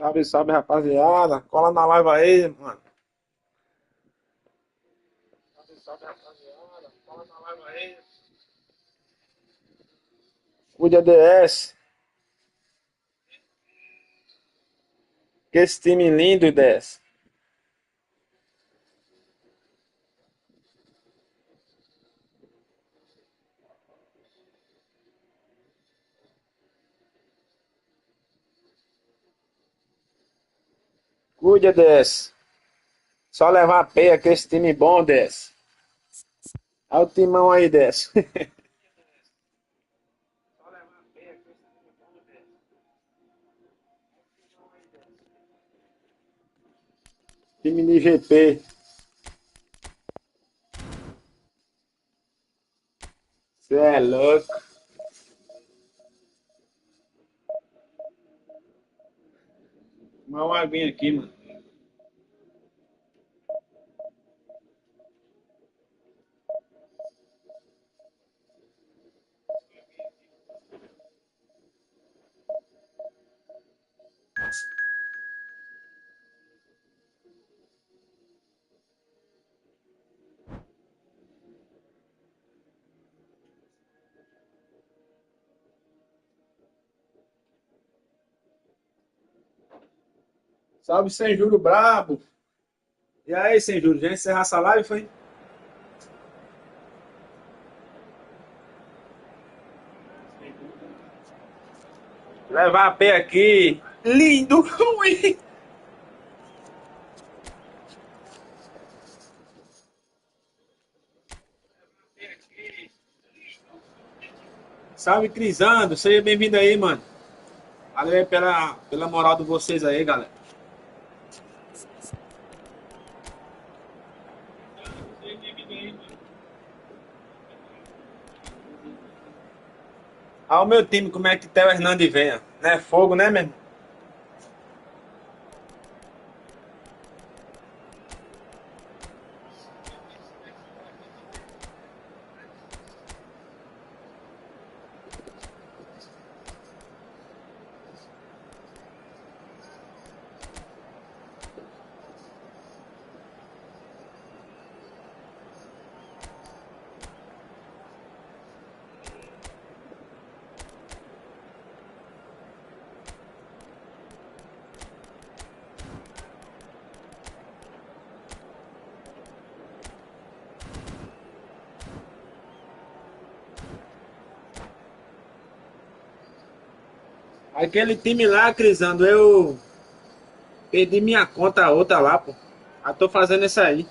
Salve, salve, rapaziada. Cola na live aí, mano. Salve, salve, rapaziada. Cola na live aí. Cuida DS. Que esse time lindo, DS. Cuida, DS. Só levar a peia, que esse time bom, DS. Olha o timão aí, DS. Time de GP. Cê é louco. Tomar uma aguinha aqui, mano. Salve, sem juro brabo. E aí, sem juro, já encerrar essa live, foi? Levar a peia aqui. Lindo. Ui. Salve, Crisando. Seja bem-vindo aí, mano. Valeu aí pela moral de vocês aí, galera. Ah, o meu time, como é que Theo Hernandes venha? Não é fogo, né, mesmo? Aquele time lá, Crisando, eu perdi minha conta a outra lá, pô. Ah, tô fazendo isso aí.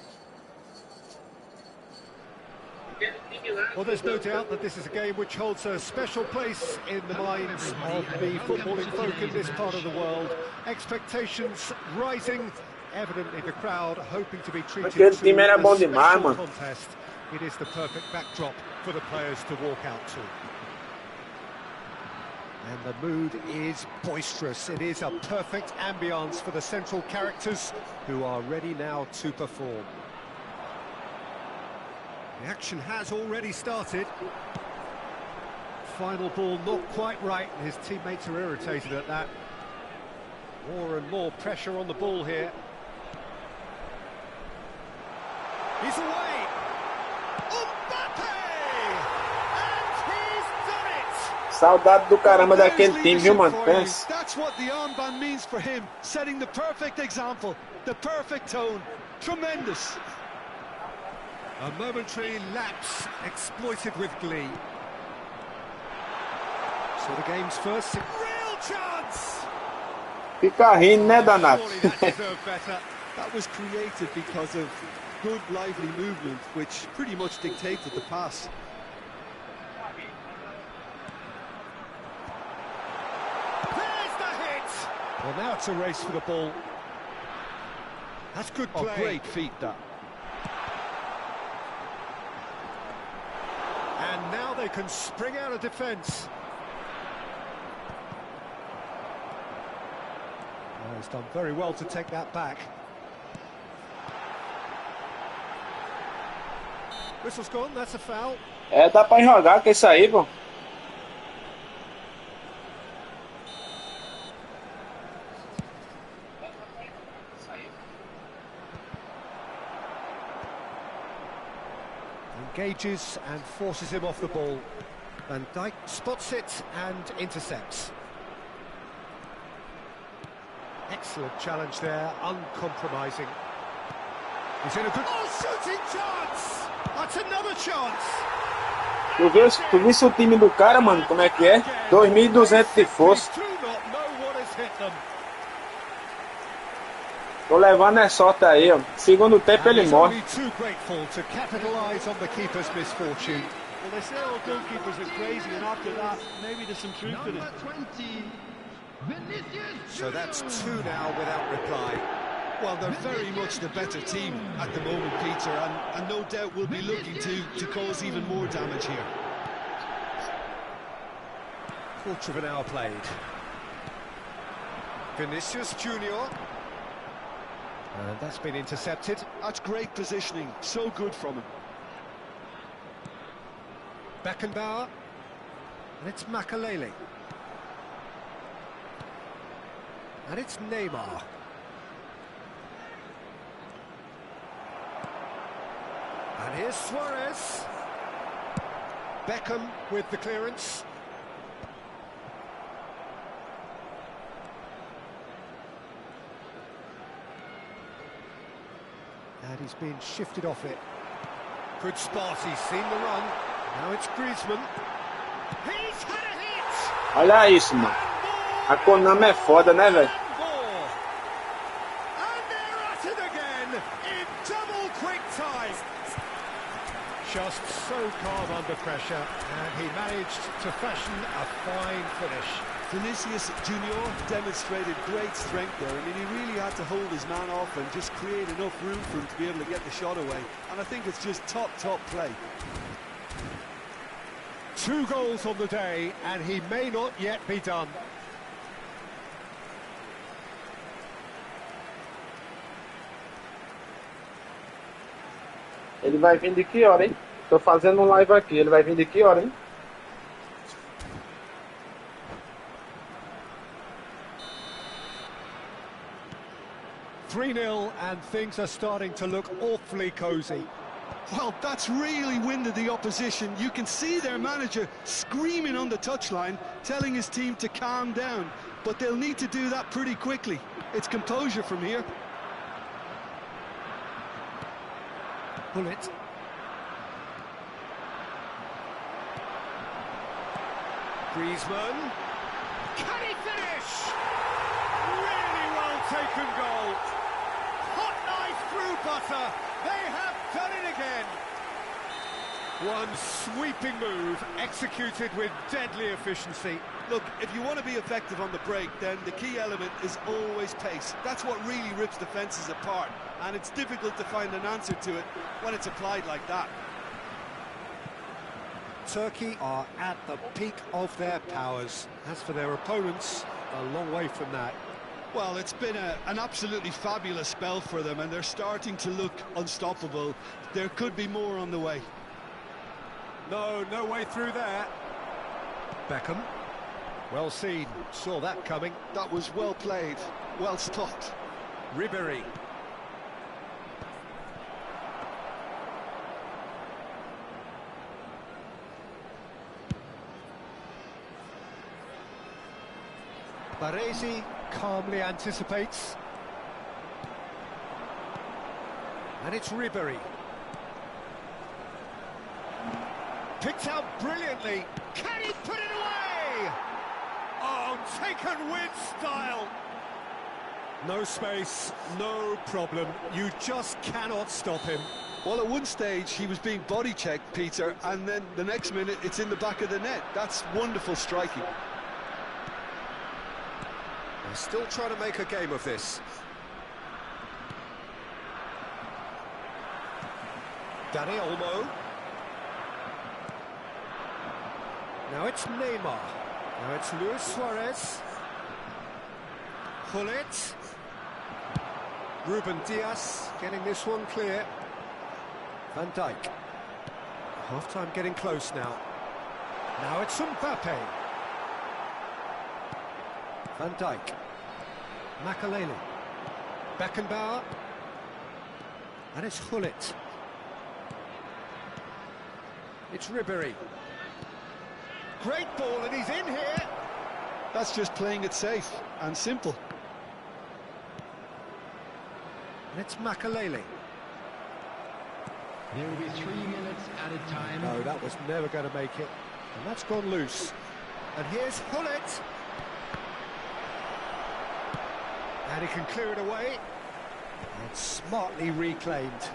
Well, there's no doubt that this is a game which holds a special place in the minds of the footballing folk in this part of the world. Expectations rising, evidently the crowd hoping to be treated Aquele time to era a bom demais, special mano. contest. It is the perfect backdrop for the players to walk out to. And the mood is boisterous. It is a perfect ambience for the central characters who are ready now to perform. The action has already started. Final ball not quite right, and his teammates are irritated at that. More and more pressure on the ball here. He's away! Mbappe! And he's done it! Saudade do caramba There's daquele time, viu, leadership mano? for you. Pense. That's what the armband means for him, setting the perfect example, the perfect tone. Tremendous. A momentary lapse exploited with glee. So the game's first real chance. Fica rindo, né, danado? Surely that deserved better. That was created because of good, lively movement, which pretty much dictated the pass. There's the hit! Well, now it's a race for the ball. That's good play. Oh, great feet, that. And now they can spring out of defence. Oh, he's done very well to take that back. Whistle's gone, that's a foul. É, dá pra jogar com isso aí, pô. Engages and forces him off the ball. Van Dijk spots it and intercepts. Excellent challenge there, uncompromising. He's in a good... Oh, shooting chance! That's another chance! Tu viu o time do cara, mano, como é que é? 2.200 de força. Tô levando é sorte aí, ó. Segundo tempo ele morre. Well, they say all goalkeepers are crazy, and after that, maybe there's some truth in it. So that's two now without reply. Well, they're very much the better team at the moment, Peter, and no doubt will be looking to cause even more damage here. Quarter of an hour played. Vinicius Junior. And that's been intercepted. That's great positioning, so good from him. Beckenbauer, and it's Makalele. And it's Neymar. And here's Suarez. Beckham with the clearance. And he's been shifted off it. Good spot, he's seen the run. Now it's Griezmann. He's had a hit! Olha isso, mano. A Konami é foda, né, velho? And they're at it again in double quick time. Just so calm under pressure, and he managed to fashion a fine finish. Vinicius Junior demonstrated great strength there. I mean, he really had to hold his man off and just create enough room for him to be able to get the shot away. And I think it's just top play. 2 goals on the day, and he may not yet be done. Ele vai vir de que hora, hein? Tô fazendo um live aqui. Ele vai vir de que hora, hein? (3-0) and things are starting to look awfully cosy. Well, that's really winded the opposition. You can see their manager screaming on the touchline, telling his team to calm down. But they'll need to do that pretty quickly. It's composure from here. Bullet. Griezmann. Can he finish? Really well taken goal. Hot knife through butter. They have done it again. One sweeping move, executed with deadly efficiency. Look, if you want to be effective on the break, then the key element is always pace. That's what really rips defences apart, and it's difficult to find an answer to it when it's applied like that. Turkey are at the peak of their powers. As for their opponents, a long way from that. Well, it's been an absolutely fabulous spell for them, and they're starting to look unstoppable. There could be more on the way. No way through there. Beckham. Well seen, saw that coming. That was well played, well stopped. Ribéry. Baresi calmly anticipates. And it's Ribéry. Picked out brilliantly. Can he put it away? Oh, taken with style. No space, no problem. You just cannot stop him. Well, at one stage he was being body checked, Peter, and then the next minute it's in the back of the net. That's wonderful striking. They're still trying to make a game of this. Dani Olmo. Now it's Neymar. Now it's Luis Suarez. Gullit. Ruben Diaz getting this one clear. Van Dijk. Half-time getting close now. Now it's Mbappe. Van Dijk. Makelele. Beckenbauer. And it's Gullit. It's Ribéry. Great ball, and he's in here. That's just playing it safe and simple. And it's Makelele. There will be 3 minutes at a time. No, that was never going to make it. And that's gone loose. And here's Gullit. And he can clear it away. And smartly reclaimed.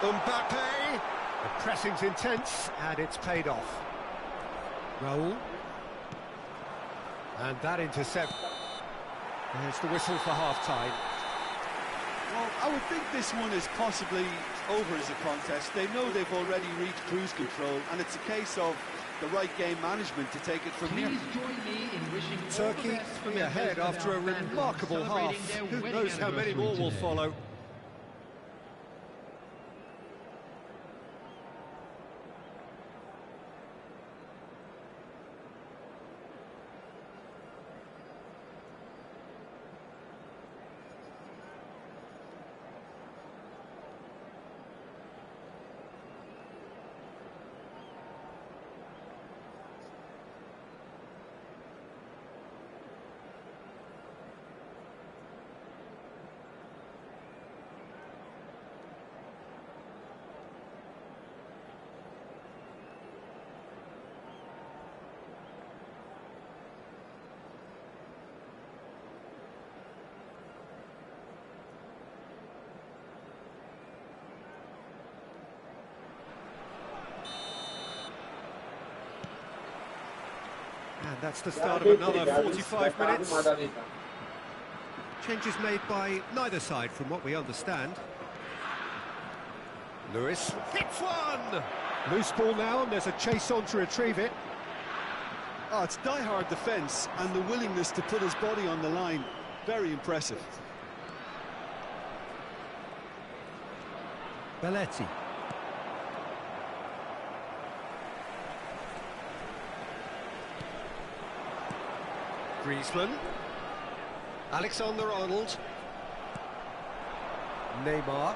Mbappe. The pressing's intense, and it's paid off. Raul. And that intercept. There's the whistle for half-time. Well, I would think this one is possibly over as a contest. They know they've already reached cruise control, and it's a case of the right game management to take it from here. Please join me in wishing all the Turkey best for be their ahead visit after a and our fans remarkable celebrating half. their Who wedding knows how many more will anniversary follow? And that's the start of another 45 minutes. Changes made by neither side from what we understand. Lewis hits one! Loose ball now, and there's a chase on to retrieve it. Oh, it's die-hard defence and the willingness to put his body on the line. Very impressive. Belletti. Griezmann. Alexander-Arnold. Neymar.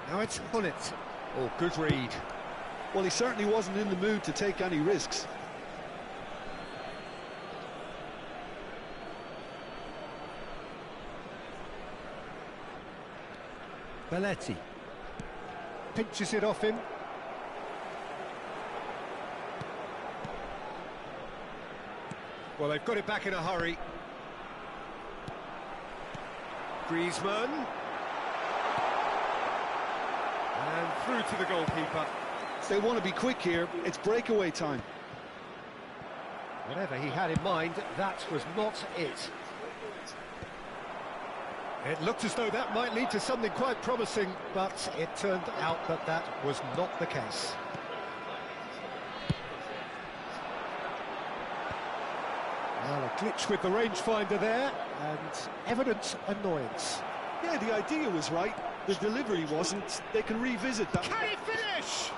Now it's Gullit. Oh, good read. Well, he certainly wasn't in the mood to take any risks. Belletti. Pinches it off him. Well, they've got it back in a hurry. Griezmann. And through to the goalkeeper. They want to be quick here. It's breakaway time. Whatever he had in mind, that was not it. It looked as though that might lead to something quite promising, but it turned out that that was not the case. Well, a glitch with the rangefinder there, and evident annoyance. Yeah, the idea was right. The delivery wasn't. They can revisit that. Can he finish?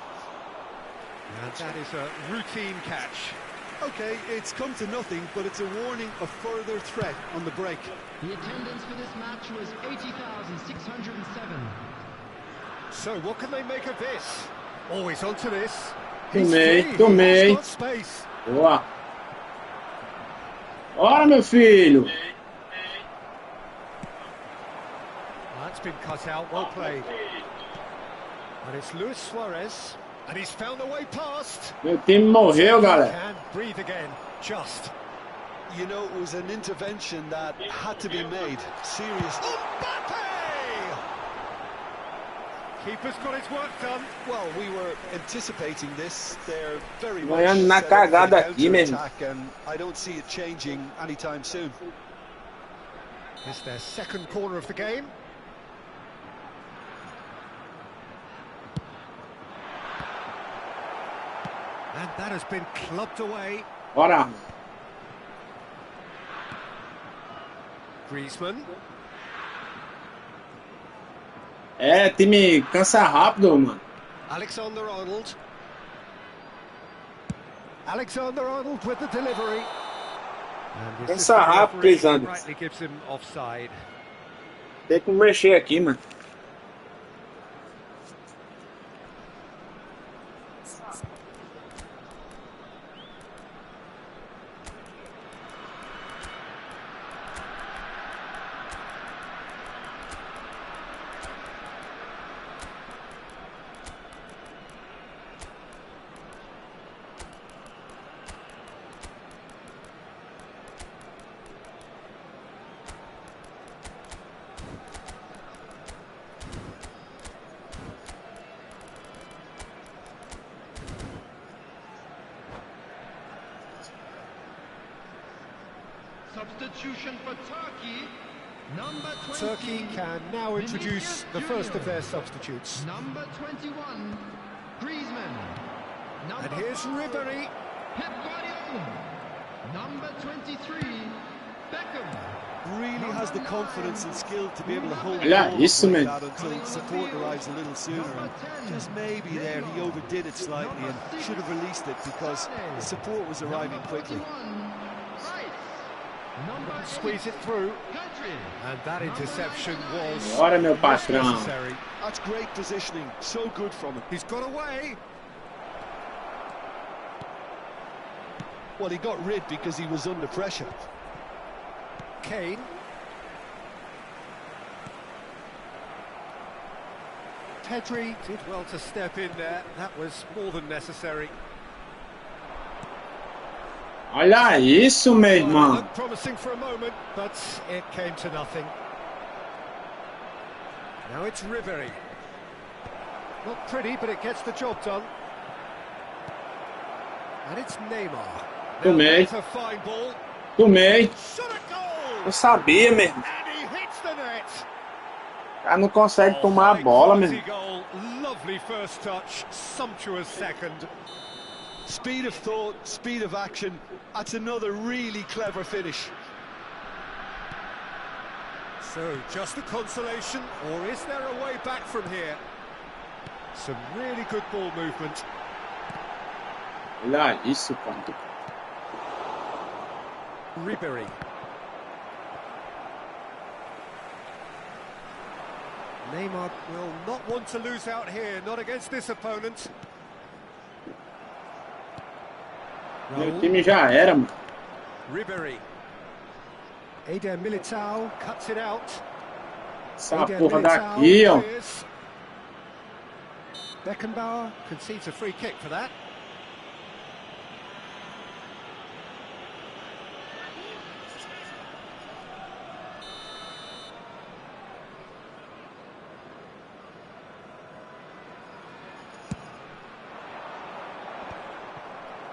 And that is a routine catch. Okay, it's come to nothing, but it's a warning of further threat on the break. The attendance for this match was 80,607. So what can they make of this? Always onto this. Tomei, He's free. tomei. He has got space. Boa. Bora, meu filho. That's been cut out, well played. And it's Luis Suarez, and he's found a way past. Meu time morreu, galera. Can breathe again, just. You know, it was an intervention that had to be made. Serious. Mbappe! Keeper's got his work done. Well, we were anticipating this. They're very much Ganhando na set up for cagada the aqui, mesmo. counter-attack, and I don't see it changing anytime soon. It's their second corner of the game. And that has been clubbed away. Bora. Griezmann. É, time cansa rápido, mano. Alexander-Arnold. Alexander-Arnold with the delivery. And this Cansa rápido, Chris Anderson. rightly gives him offside. Tem que mexer aqui, mano. Substitution for Turkey. Number 20. Turkey can now introduce the first of their substitutes. Number 21, Griezmann. And here's Ribery. Pep Guardiola. Number 23, Beckham. Really has the confidence and skill to be able to hold the Olha ball isso, like man. that until support arrives a little sooner. And just maybe there he overdid it slightly and should have released it because the support was arriving quickly. Squeeze it through. And that interception was Bora, meu patrão. necessary. That's great positioning, so good from him. He's got away. Well, he got rid because he was under pressure. Kane. Pedri did well to step in there. That was more than necessary. Olha isso, meu Well, it irmão. looked promising for a moment, but it came to nothing. Now it's Ribery. Not pretty, but it gets the job done. And it's Neymar. Tomei. It's a fine ball. Tomei. Shot a goal! Eu sabia, meu irmão. And he hits the net. O cara não consegue tomar a bola, meu High irmão. quality goal. Lovely first touch, sumptuous second. Speed of thought, speed of action. That's another really clever finish. So, just a consolation, or is there a way back from here? Some really good ball movement. Olha isso, cara. Ribery. Neymar will not want to lose out here, not against this opponent. Meu time já era, mano. Ribery. Eder Militao cuts it out. Essa Eder porra Militao daqui, ó. clears. Beckenbauer concedes a free kick for that.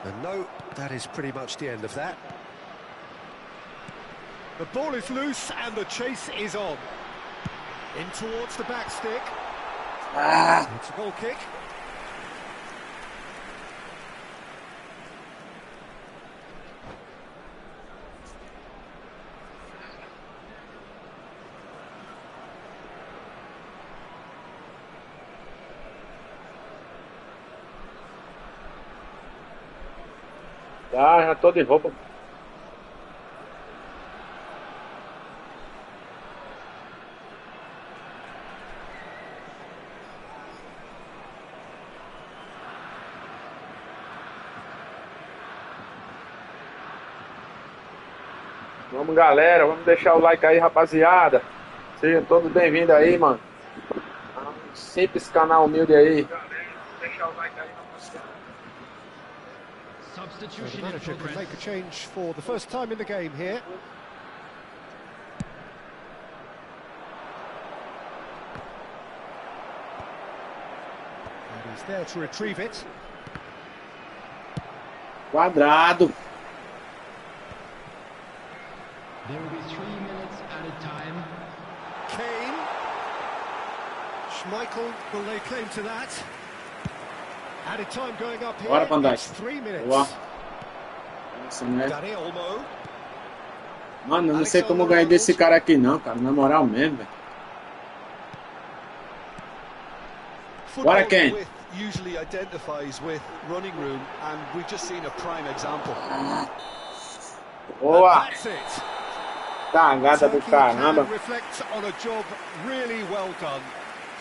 And no, that is pretty much the end of that. The ball is loose and the chase is on. In towards the back stick. Ah, It's a goal kick. Já tô de roupa. Vamos, galera, vamos deixar o like aí, rapaziada. Sejam todos bem-vindos aí, mano. Simples canal humilde aí. So the Substitution in manager can progress. make a change for the first time in the game here. And he's there to retrieve it. Quadrado. There will be 3 minutes added time. Kane. Schmeichel will lay claim to that. Added time going up here. Bora, Van Dijk. It's 3 minutes. Boa. Nossa, né? Dani Olmo. Mano, eu não sei como eu ganhei desse cara aqui não, cara. Na moral mesmo, velho. Bora, Ken. Football usually identifies with running room, and we've just seen a prime example. Boa. That's it. Cagada do Turkey caramba. can reflect on a job really well done.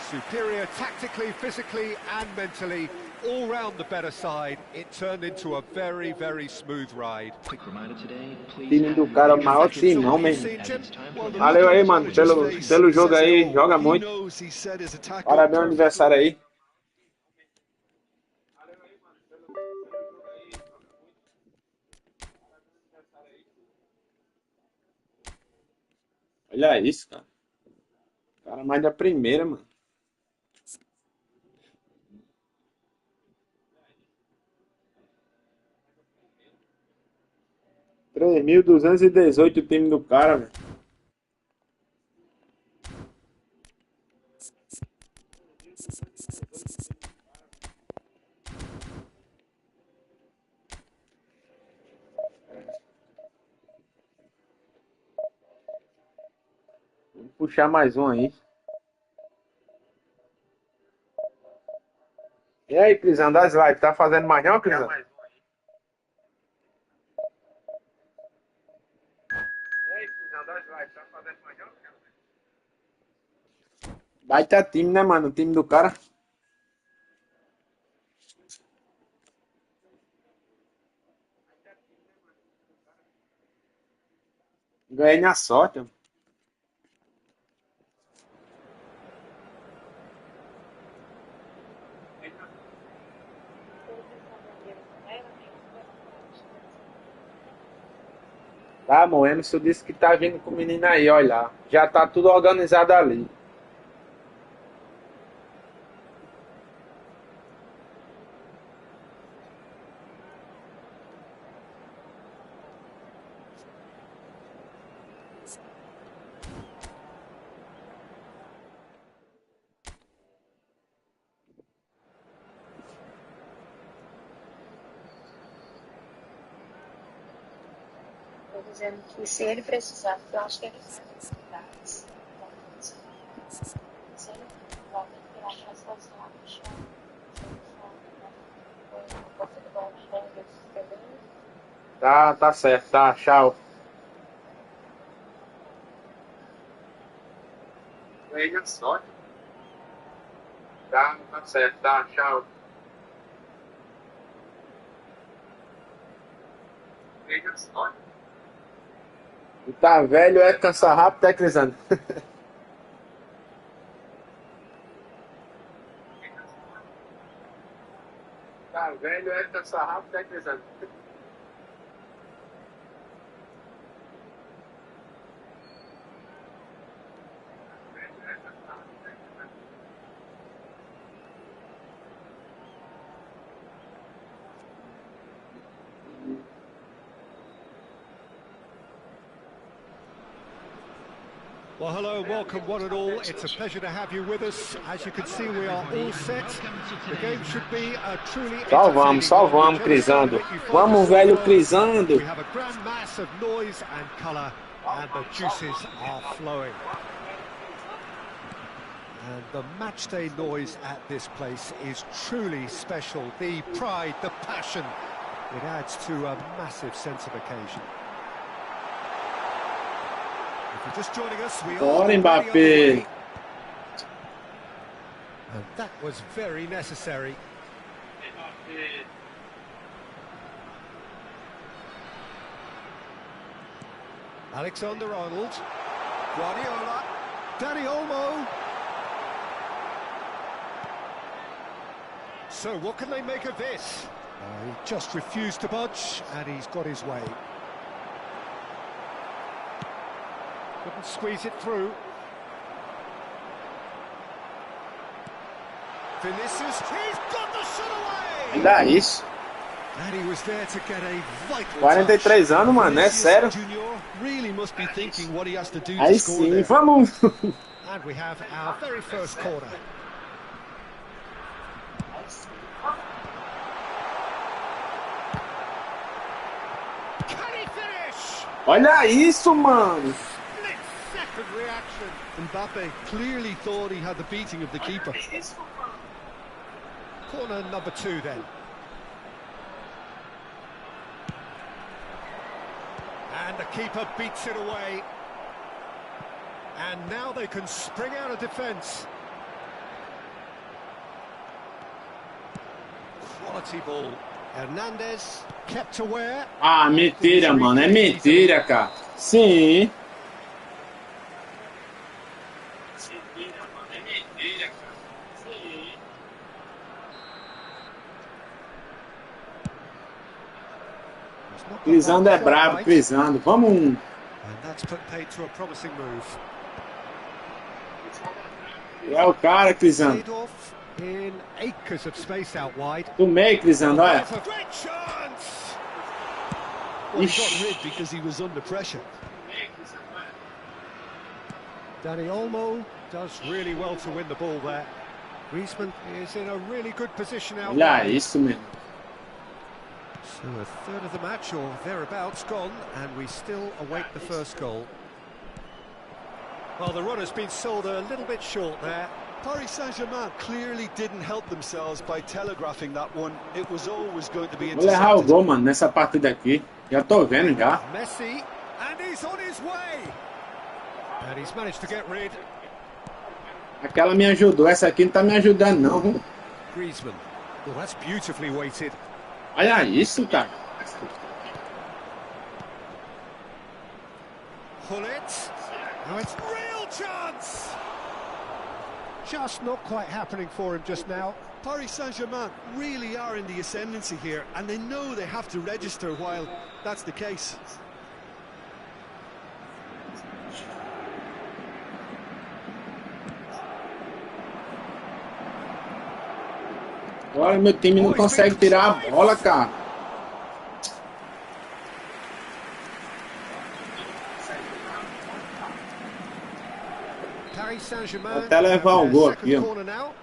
Superior tactically, physically and mentally. All round the better side. It turned into a very, very smooth ride. Quick reminder today, please Time do cara, o maior timão, mesmo. Well, the Valeu look aí, on the mano, manager's pelo face jogo says it aí. all. Joga He muito. knows he set his attack up Parabéns ao perfectly. aniversário aí. Olha isso, cara. O cara mais da primeira, mano. $3.218 o time do cara, velho. Vamos puxar mais um aí. E aí, Crisão, das lives, tá fazendo mais não, Crisão? Baita time, né, mano? O time do cara. Ganhei na sorte, mano. Tá, amor, o Emerson disse que tá vindo com o menino aí, olha lá. Já tá tudo organizado ali. Tô dizendo que se ele precisar, porque eu acho que ele sabe as cidades. Se ele vai ter que tirar aquelas coisas lá no chão, se ele for, né? Põe na porta do balcão, entendeu? Tá certo, tá, tchau. Ganhei na sorte. Tá certo, tá, tchau. Ganhei na sorte. E tá velho, é cansar rápido, é, Crisano? Tá velho, é cansar rápido, é, Crisano? Well, hello, welcome one and all. It's a pleasure to have you with us. As you can see, we are all set. The game should be a truly Salvamos, salvamos, Crisando. Vamos, velho, Crisando. We have a grand mass of noise and colour, and the juices are flowing. And the matchday noise at this place is truly special. The pride, the passion, It adds to a massive sense of occasion. If you're just joining us, we are Bora, already Mbappé. underway. And that was very necessary. Alexander-Arnold. Guardiola. Dani Olmo. So what can they make of this? He just refused to budge, and he's got his way. Couldn't squeeze it through. Vinicius, he's got the shot away! Ainda isso. And he was there to get a vital 43 anos, mano, é sério. Junior really must be thinking what he has to do Aí to score sim, there. vamos. And we have our very first corner. Can he finish? Olha isso, mano. Split-second reaction. Mbappe clearly thought he had the beating of the keeper. Corner number 2 then. And the keeper beats it away. And now they can spring out of defence. Quality ball. Hernandez kept aware. Ah, mentira, mano. É mentira, cara. Sim. Crisando é brabo, Crisando. Vamos. And that's put paid to a promising move. É o cara, Crisando. Played off in acres of space out wide. Do meio, Crisando, olha. Great chance! Well, he got Ixi. rid because he was under pressure. Dani Olmo does really well to win the ball there. Griezmann is in a really good position out Olha wide. isso, mesmo. So a third of the match or thereabouts gone, and we still await the first goal. Well, the run has been sold a little bit short there. Paris Saint-Germain clearly didn't help themselves by telegraphing that one. It was always going to be Vou errar o intercepted. gol, mano, nessa partida aqui. Já tô vendo já. Messi, and he's on his way! And he's managed to get rid. Aquela me ajudou, essa aqui não tá me ajudando, não. Viu? Griezmann. Well, that's beautifully weighted. Olha isso, cara. Hullet. Now it's real chance! Just not quite happening for him just now. Paris Saint-Germain really are in the ascendancy here, and they know they have to register while that's the case. Agora meu time não consegue tirar a bola, cara. Paris Saint-Germain. Vou até levar um gol aqui, ó. Corner now.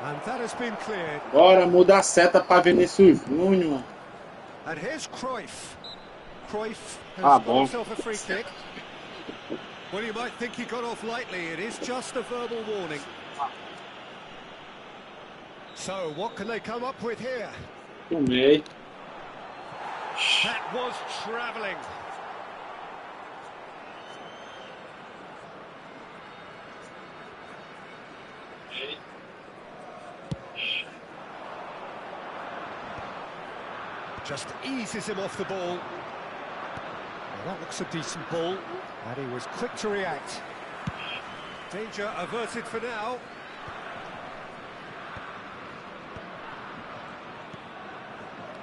And that has been cleared. Bora, muda a seta pra Vinícius Júnior. And here's Cruyff. Cruyff has Ah, got bom. himself a free kick. Well, you might think he got off lightly. It is just a verbal warning. So, what can they come up with here? Tomei. That was travelling. Just eases him off the ball. Well, that looks a decent ball. And he was quick to react. Danger averted for now.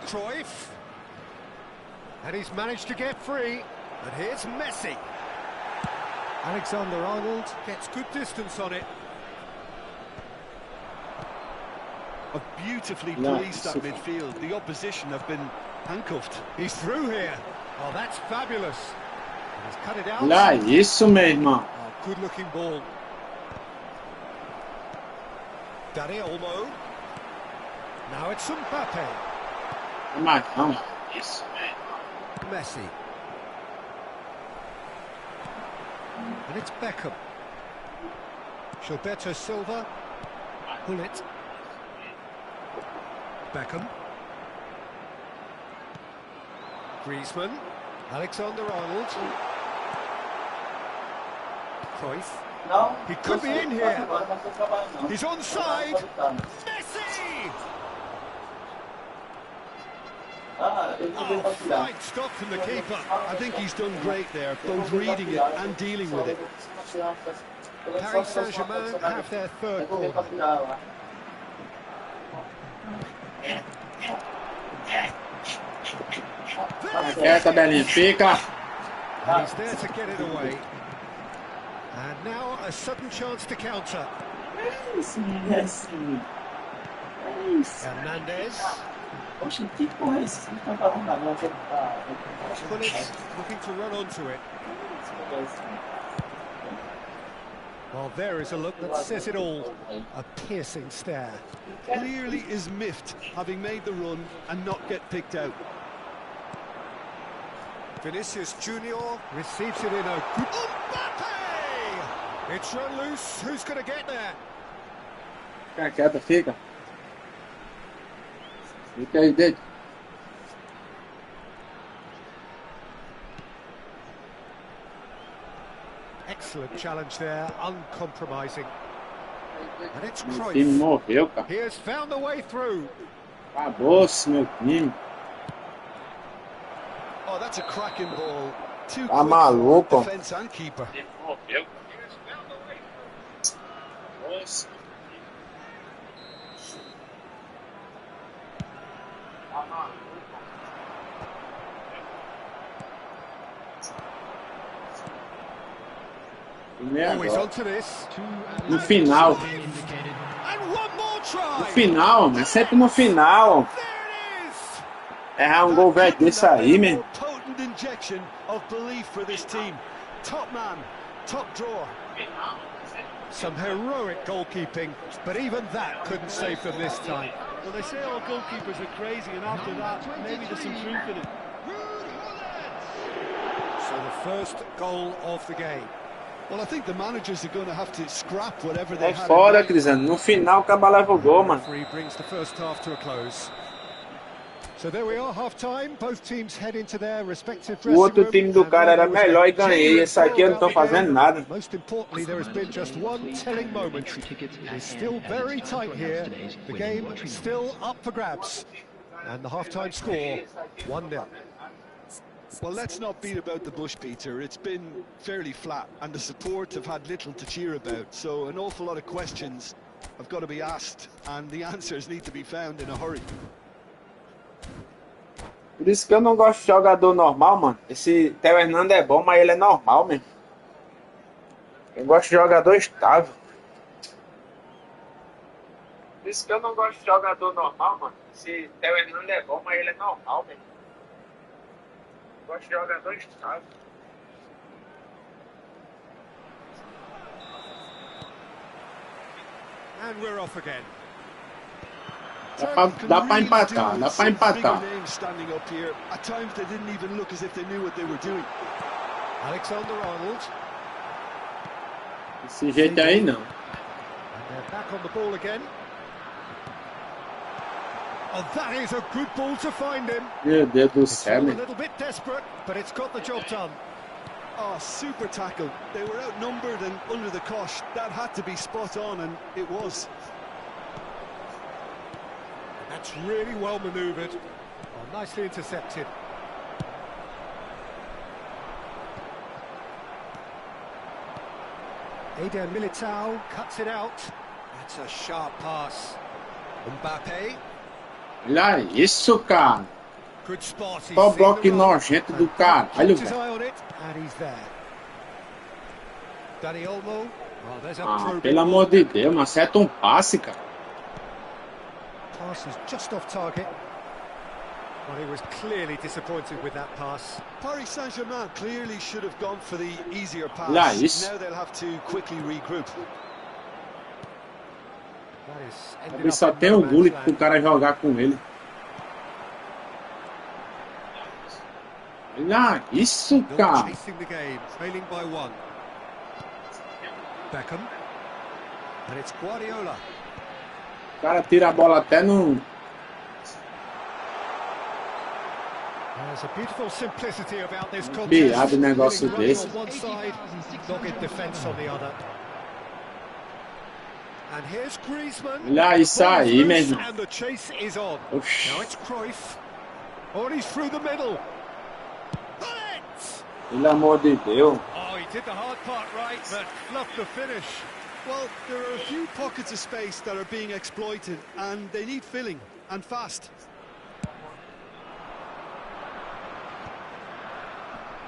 Cruyff. And he's managed to get free. And here's Messi. Alexander-Arnold gets good distance on it. Have beautifully Yeah. policed that midfield. The opposition have been handcuffed. He's through here. Oh, that's fabulous. And he's cut it out. Olha isso, meu irmão. Oh, good-looking ball. Dani Olmo. Now it's Mbappe. Marcão. Messi. And it's Beckham. Gilberto Silva. Gullit. Beckham. Griezmann. Alexander-Arnold. Cruyff. He could be in here. He's onside. Messi! Oh, fine stop from the keeper. I think he's done great there, both reading it and dealing with it. Paris Saint-Germain have their third corner. Quieta, Belinha, fica. And he's there to get it away. And now a sudden chance to counter. Hernandez. Gullit looking to run onto it. Well, there is a look that says it all. A piercing stare. Clearly is miffed, having made the run and not get picked out. Vinicius Junior receives it in a good... Mbappe! It's run loose. Who's going to get there? Fica quieta, fica. Fica aí dentro. Excellent challenge there, uncompromising. And it's Meu time Cruyff. morreu, cara. He has found the way through. Acabou-se, meu time. Oh, that's a cracking ball. Too Tá quick maluco? for defense and keeper. Morreu. Nossa. Oh, he's onto this. No final. And one more try. No final, é sempre no final. There it is. Errar gol velho desse aí, More man. potent injection of belief for this team. Top man, top drawer. Some heroic goalkeeping, but even that couldn't save them this time. Well, they say all goalkeepers are crazy, and after that, maybe there's some truth in it. So the first goal of the game. Well, I think the managers are going to have to scrap whatever they É had. foda, Cristiano. No final, acaba leva o gol, mano. Referee brings the first half to a close. So there we are, half-time. Both teams head into their respective O dressing outro room, time do and cara era there was a melhor e ganhei. genuine Esse aqui eu não tô blowout fazendo game. nada. Most importantly, there has been just one telling moment. It's still very tight here. The game still up for grabs. And the half-time score, 1-0. Well, let's not beat about the bush, Peter. It's been fairly flat, and the support have had little to cheer about. So an awful lot of questions have got to be asked, and the answers need to be found in a hurry. Por isso que eu não gosto de jogador normal, mano. Esse Theo Hernando é bom, mas ele é normal mesmo. Eu gosto de jogador estável. Por isso que eu não gosto de jogador normal, mano. Esse Theo Hernando é bom, mas ele é normal mesmo. Eu gosto de jogador estável. And we're off again. Dá pra empatar, dá pra empatar. Standing up here, at times they didn't even look as if they knew what they were doing. Alexander-Arnold. Desse jeito aí, não. And they're back on the ball again. Oh, that is a good ball to find him. Meu Deus do It's céu, all a meu. little bit desperate, but it's got the job done. Oh, super tackle. They were outnumbered and under the cosh. That had to be spot on, and it was. That's really well manoeuvred. Oh, nicely intercepted. Eder Militao cuts it out. That's a sharp pass. Mbappe. Olha isso, cara. Good spot. He's Só seen bloco the run. nojento do caralho, Keeps his velho. eye on it, and he's there. Dani Olmo. Oh, there's a Ah, probing pelo amor de Deus, mas acerta um passe, cara. pass is just off target. Well, he was clearly disappointed with that pass. Paris Saint-Germain clearly should have gone for the easier pass. Lá, isso. Now they'll have to quickly regroup. That is ended Ele up só in tem no o man's Gullit land. pro cara jogar com ele. Olha isso, Still cara. chasing the game, trailing by one. Beckham. And it's Guardiola. O cara tira a bola até no... There's a beautiful simplicity about this Piada contest. negócio Winning desse. on one side, dogged defence on the other. And here's Griezmann. Olha isso aí, meu irmão. And the chase is on. Oxi. Now it's Cruyff. Oh, and he's through the middle. Bullet! Pelo amor de Deus. Oh, he did the hard part right, but fluffed the finish. Well, there are a few pockets of space that are being exploited, and they need filling, and fast.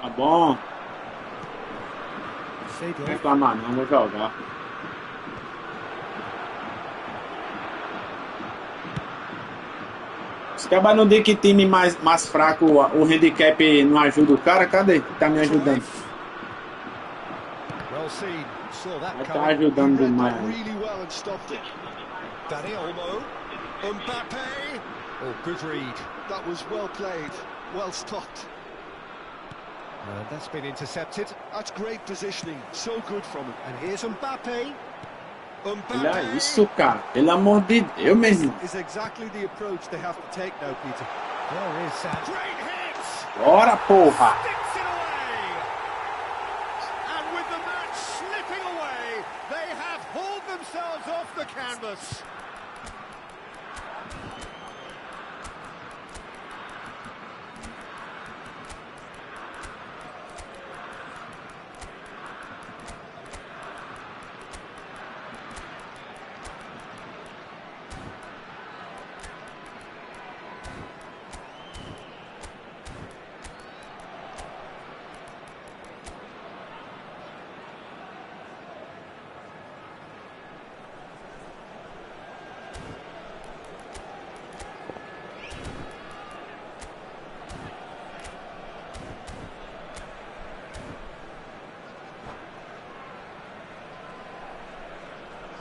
Tá bom. Seedorf. Não reclamar não, vou jogar. Os caras não dizem que time mais fraco, o handicap não ajuda o cara. Cadê que tá me ajudando? Well seen. Saw that Vai tá coming. ajudando Read demais. that really well and stopped it. Dani Olmo. Mbappe. Oh, good read. That was well played, well stopped. And that's been intercepted. That's great positioning, so good from him. And here's Mbappe. Olha isso, cara. Pelo amor de Deus, meu irmão. Is exactly the approach they have to take now, Peter. There is that. Great hit! Bora, porra. Sticks it away! And with the match slipping away, they have hauled themselves off the canvas.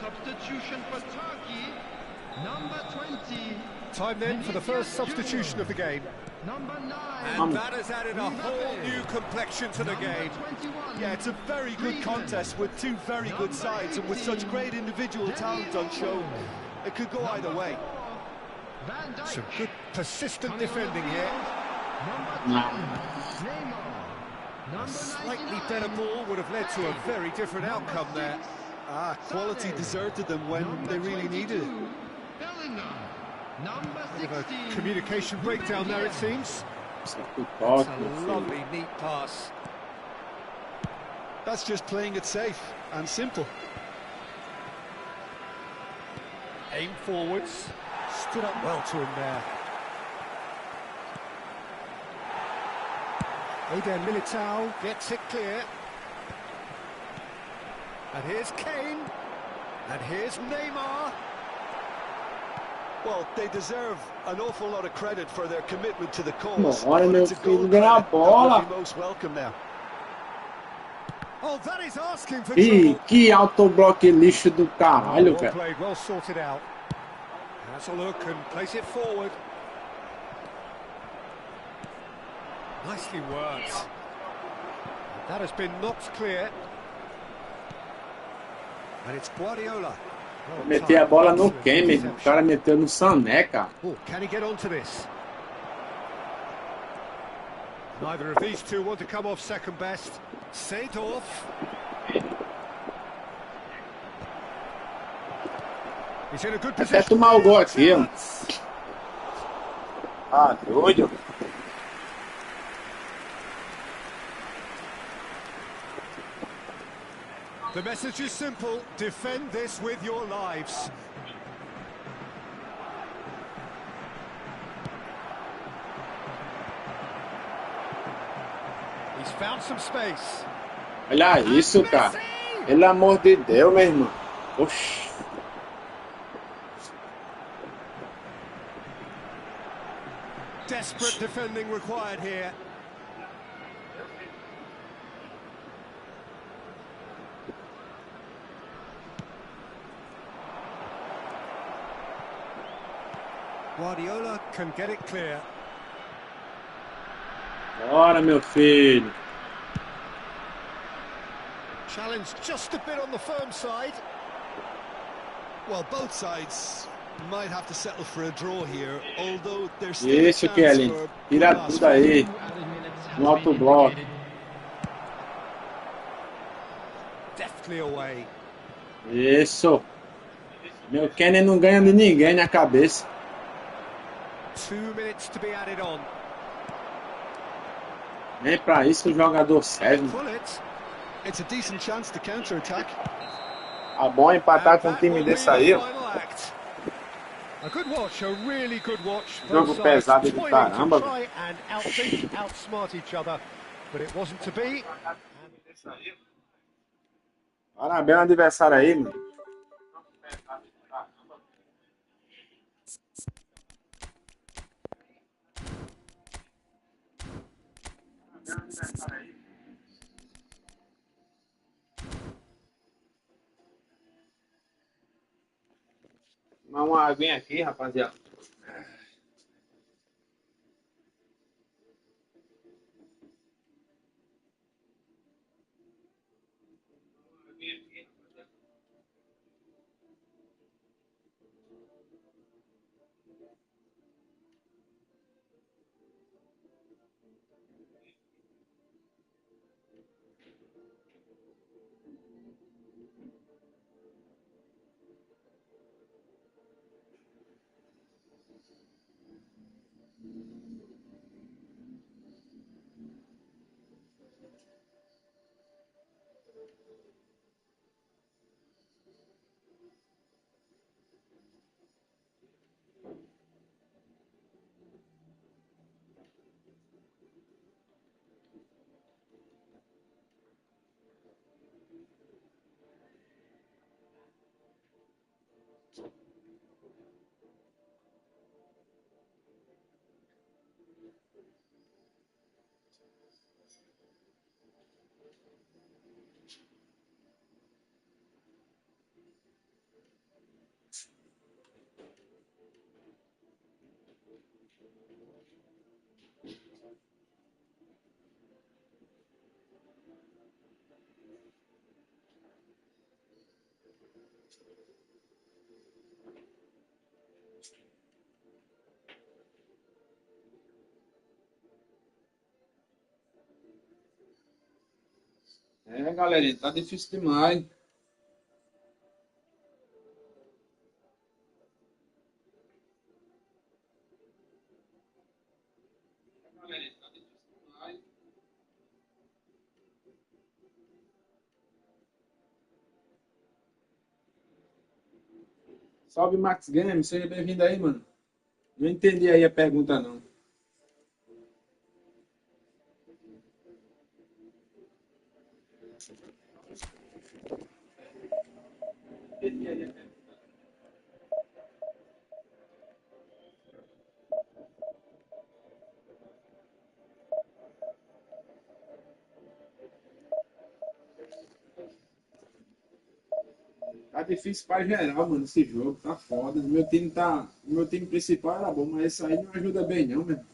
Substitution for Turkey, number 20. Time then for the first substitution of the game. Number 9. And that has added a whole new complexion to the game. Yeah, it's a very good contest with two very good sides, and with such great individual talent on show, it could go either way. Some good persistent defending here. A slightly better ball would have led to a very different outcome there. Ah, quality deserted them when they really needed it. Bit of a communication breakdown there, it seems. Isso é It's top, a meu filho. lovely, neat pass. That's just playing it safe and simple. Aim forwards. Stood up well to him there. Eder Militao gets it clear. And here's Kane. And here's Neymar. Well, they deserve an awful lot of credit for their commitment to the cause. Bora, meu It's a filho, goal ganhar a credit that bola. would be most welcome now. Oh, that is asking for Ih, trouble. que autobloque lixo do caralho, Well velho. played, well sorted out. Has a look and place it forward. Nicely worked. That has been knocked clear. And it's Guardiola. Well Meti a bola no timed. quem, meu irmão? O cara meteu no Sané, cara. Oh, can he get onto this? Neither of these two want to come off second best. Seedorf. He's in a good Até position. tomar o gol aqui, ó. Ah, doido. The message is simple: defend this with your lives. He's found some space. Olha isso, cara. Pelo amor de Deus, meu irmão. Oxi. Desperate defending required here. Guardiola can get it clear. Bora, meu filho. Challenge just a bit on the firm side. Well, both sides might have to settle for a draw here, although there's still a Isso, chance Kelly. for Tira one last tudo fight. aí. Added minutes has No alto been bloco. indicated. Deftly away. Isso. Meu Kenny não ganha de ninguém na cabeça. 2 minutes to be added on. Nem pra isso que o jogador serve. Pull it. It's a decent chance to counter-attack. Tá bom empatar And com um that time will be desse the aí, ó. final act. A good watch, a really good watch. Jogo Both sides pesado do toiling caramba, to try and outthink, outsmart each other, but it wasn't to be. Parabéns ao adversário aí, mano. Tomar uma aguinha aqui, rapaziada. É, galerinha, tá difícil demais. Salve Max Games, seja bem-vindo aí, mano. Não entendi aí a pergunta, não. Tá difícil pra geral, mano, esse jogo. Tá foda. Meu time principal era bom, mas isso aí não ajuda bem, não, mano.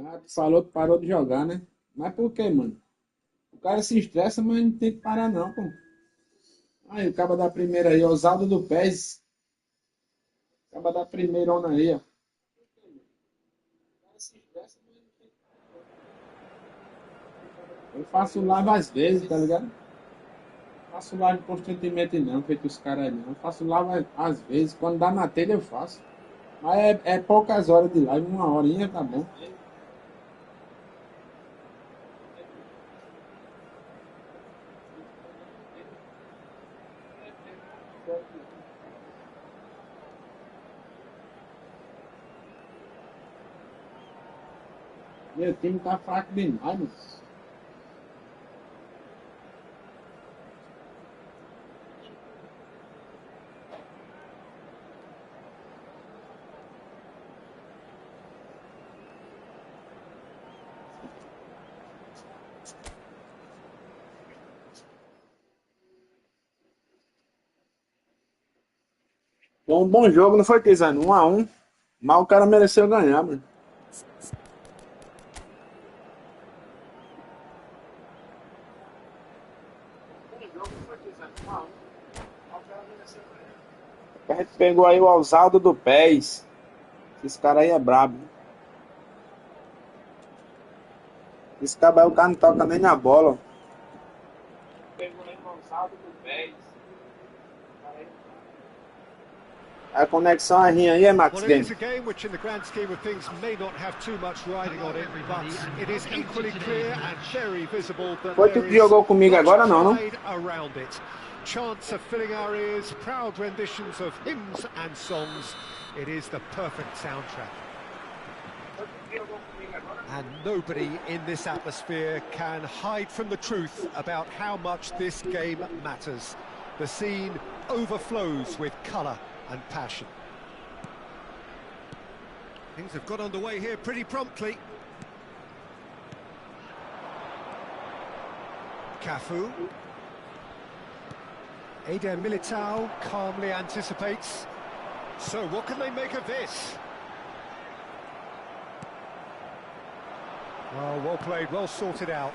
Ah, tu falou que parou de jogar, né? Mas por quê, mano? O cara se estressa, mas não tem que parar, não, pô. Aí, o cabo da primeira aí, Osado do Pés. O cabo da primeira ona aí, ó. Eu faço live às vezes, tá ligado? Faço live constantemente não, feito os caras não. Eu faço live às vezes, quando dá na telha eu faço. Mas é poucas horas de live, uma horinha tá bom. Meu time tá fraco demais, mano. Foi um bom jogo, não foi, Tizano? 1-1. Mas o cara mereceu ganhar, mano. A gente pegou aí o Osvaldo do Pés. Esse cara aí é brabo. Esse cara aí, o cara não toca nem na bola. Pegou aí o Osvaldo do Pés. A conexão aí é Max Well, it Game. is a game which in the grand scheme of things may not have too much riding on it, but it is equally clear and very visible that Foi tu there que is jogou comigo much agora não, não? pride around it. Chants are filling our ears, proud renditions of hymns and songs. It is the perfect soundtrack. And nobody in this atmosphere can hide from the truth about how much this game matters. The scene overflows with colour and passion. Things have got underway here pretty promptly. Cafu. Eder Militao calmly anticipates. So what can they make of this? Oh, well played, well sorted out.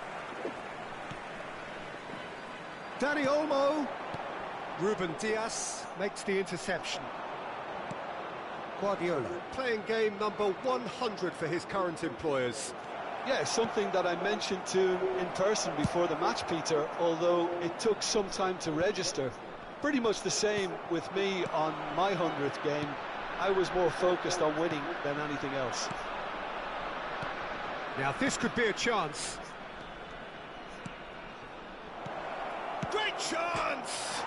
Dani Olmo. Ruben Diaz makes the interception. Guardiola playing game number 100 for his current employers. Yeah, something that I mentioned to him in person before the match, Peter, although it took some time to register. Pretty much the same with me on my 100th game. I was more focused on winning than anything else. Now this could be a chance. Great chance!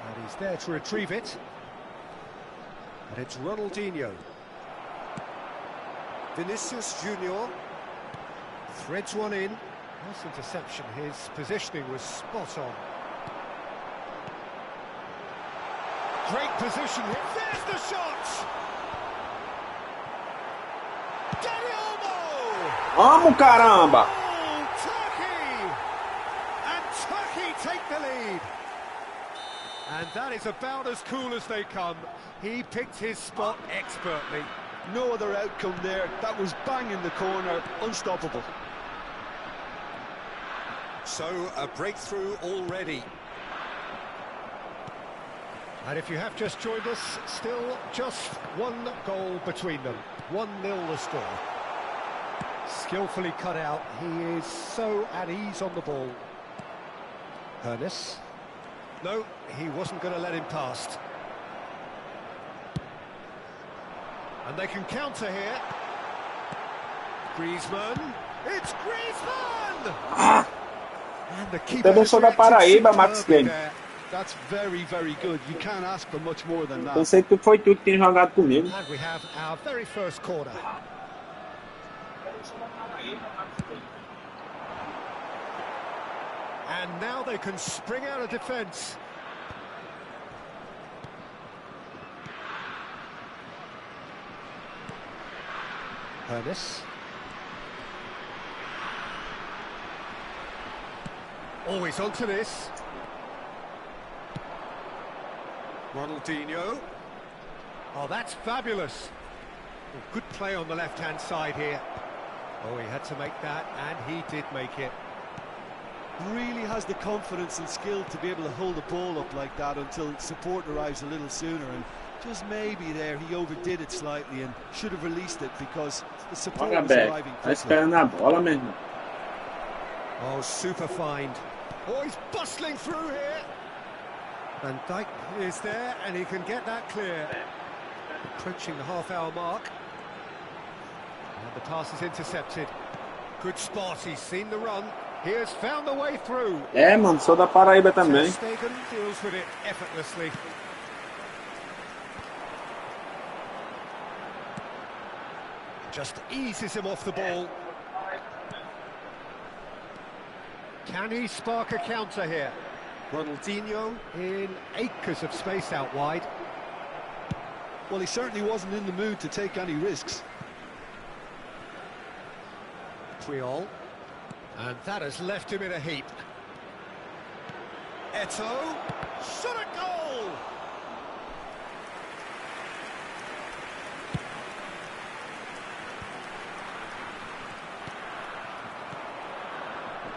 And he's there to retrieve it. And it's Ronaldinho. Vinicius Junior threads one in. Nice interception. His positioning was spot on. Great position here. There's the shot! Dani Olmo! Vamos, caramba! Oh, Turkey! And Turkey take the lead. And that is about as cool as they come. He picked his spot expertly. No other outcome there. That was bang in the corner, unstoppable. So, a breakthrough already. And if you have just joined us, still just one goal between them. 1-0 the score. Skillfully cut out. He is so at ease on the ball. Ernest. No, he wasn't going to let him past. And they can counter here. Griezmann. It's Griezmann! And the keeper Também has sou da reacted Paraíba, Max superbly Game. there. That's very, very good. You can't ask for much more than that. Pensei que foi tu que tinha jogado comigo. And we have our very first corner. And now they can spring out of defence. Ernest. Always onto this. Ronaldinho. Oh, that's fabulous. Oh, good play on the left-hand side here. Oh, he had to make that, and he did make it. Really has the confidence and skill to be able to hold the ball up like that until support arrives a little sooner, and just maybe there he overdid it slightly and should have released it because the support Olha, was Beck. arriving Tá quickly. esperando a bola, meu irmão. Oh, super find. Oh, he's bustling through here. Van Dijk is there, and he can get that clear. Approaching the half-hour mark. And the pass is intercepted. Good spot, he's seen the run. He has found the way through. É, mano, sou da Paraíba Ter também. Stegen deals with it effortlessly. Just eases him off the ball. Can he spark a counter here? Ronaldinho in acres of space out wide. Well, he certainly wasn't in the mood to take any risks. Triol. And that has left him in a heap. Eto'o. Shot a goal!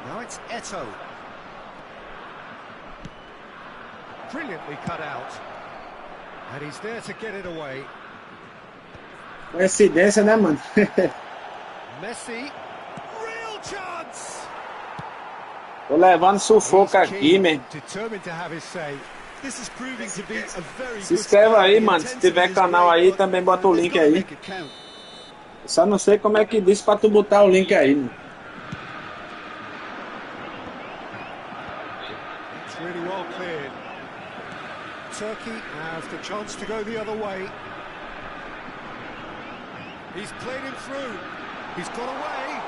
Now it's Eto'o. Brilliantly cut out. And he's there to get it away. Coincidência, né, mano? Messi. Real chance! Tô levando sufoco aqui, man. Determined to have his say. This is proving to be a very Se good inscreve start. aí, The mano. Se intensity tiver is canal great, aí, but também bota o they've link got to aí. make it count. Só não sei como é que diz pra tu botar o link aí, mano. It's really well cleared. Turkey has the chance to go the other way. He's played him through. He's got away.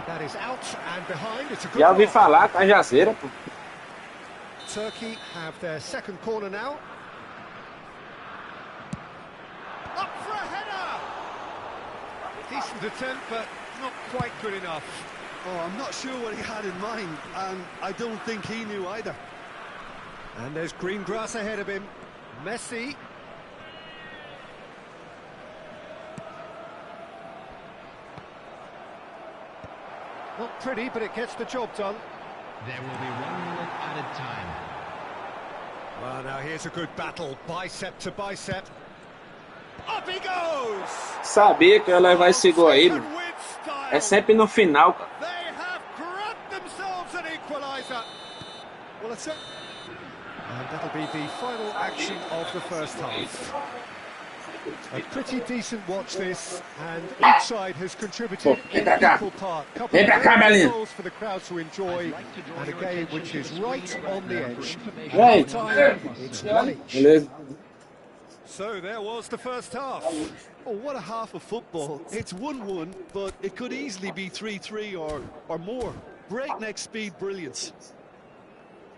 That is out and behind. It's a good Já ouvi block. falar, Cajazeira, pô. Turkey have their second corner now. Up for a header! Decent attempt, but not quite good enough. Oh, I'm not sure what he had in mind, and I don't think he knew either. And there's green grass ahead of him. Messi. Not pretty, but it gets the job done. There will be 1 minute added time. Well, now here's a good battle, bicep to bicep. Up he goes! Sabia que eu ia levar esse gol aí, mano. Second with style. É sempre no final, cara. They have grabbed themselves an equaliser. Well, it's a... And that'll be the final action of the first half. A pretty decent watch this, and each side has contributed in equal part. Couple of great goals for the crowd to enjoy, and a game which is right on the edge. Right. Time, it's 1 each. Beleza. So there was the first half. Oh, what a half of football. It's 1-1, but it could easily be 3-3 or more. Breakneck speed brilliance.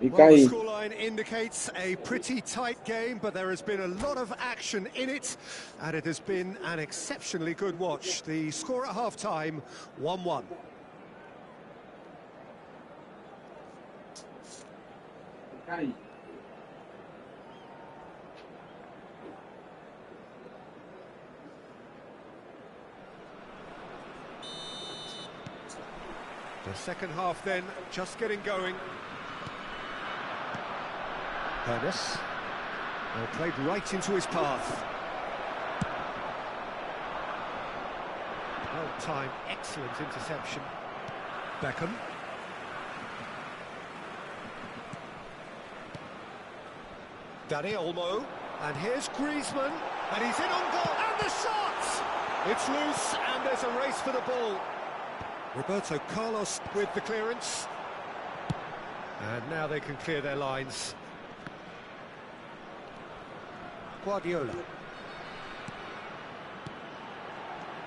Fica Well, the aí. scoreline indicates a pretty tight game, but there has been a lot of action in it, and it has been an exceptionally good watch. The score at half-time, 1-1. Fica aí. The second half then, just getting going. Ernest. Well, played right into his path. Well-timed, excellent interception. Beckham. Dani Olmo. And here's Griezmann. And he's in on goal. And the shot! It's loose, and there's a race for the ball. Roberto Carlos with the clearance. And now they can clear their lines. Guardiola.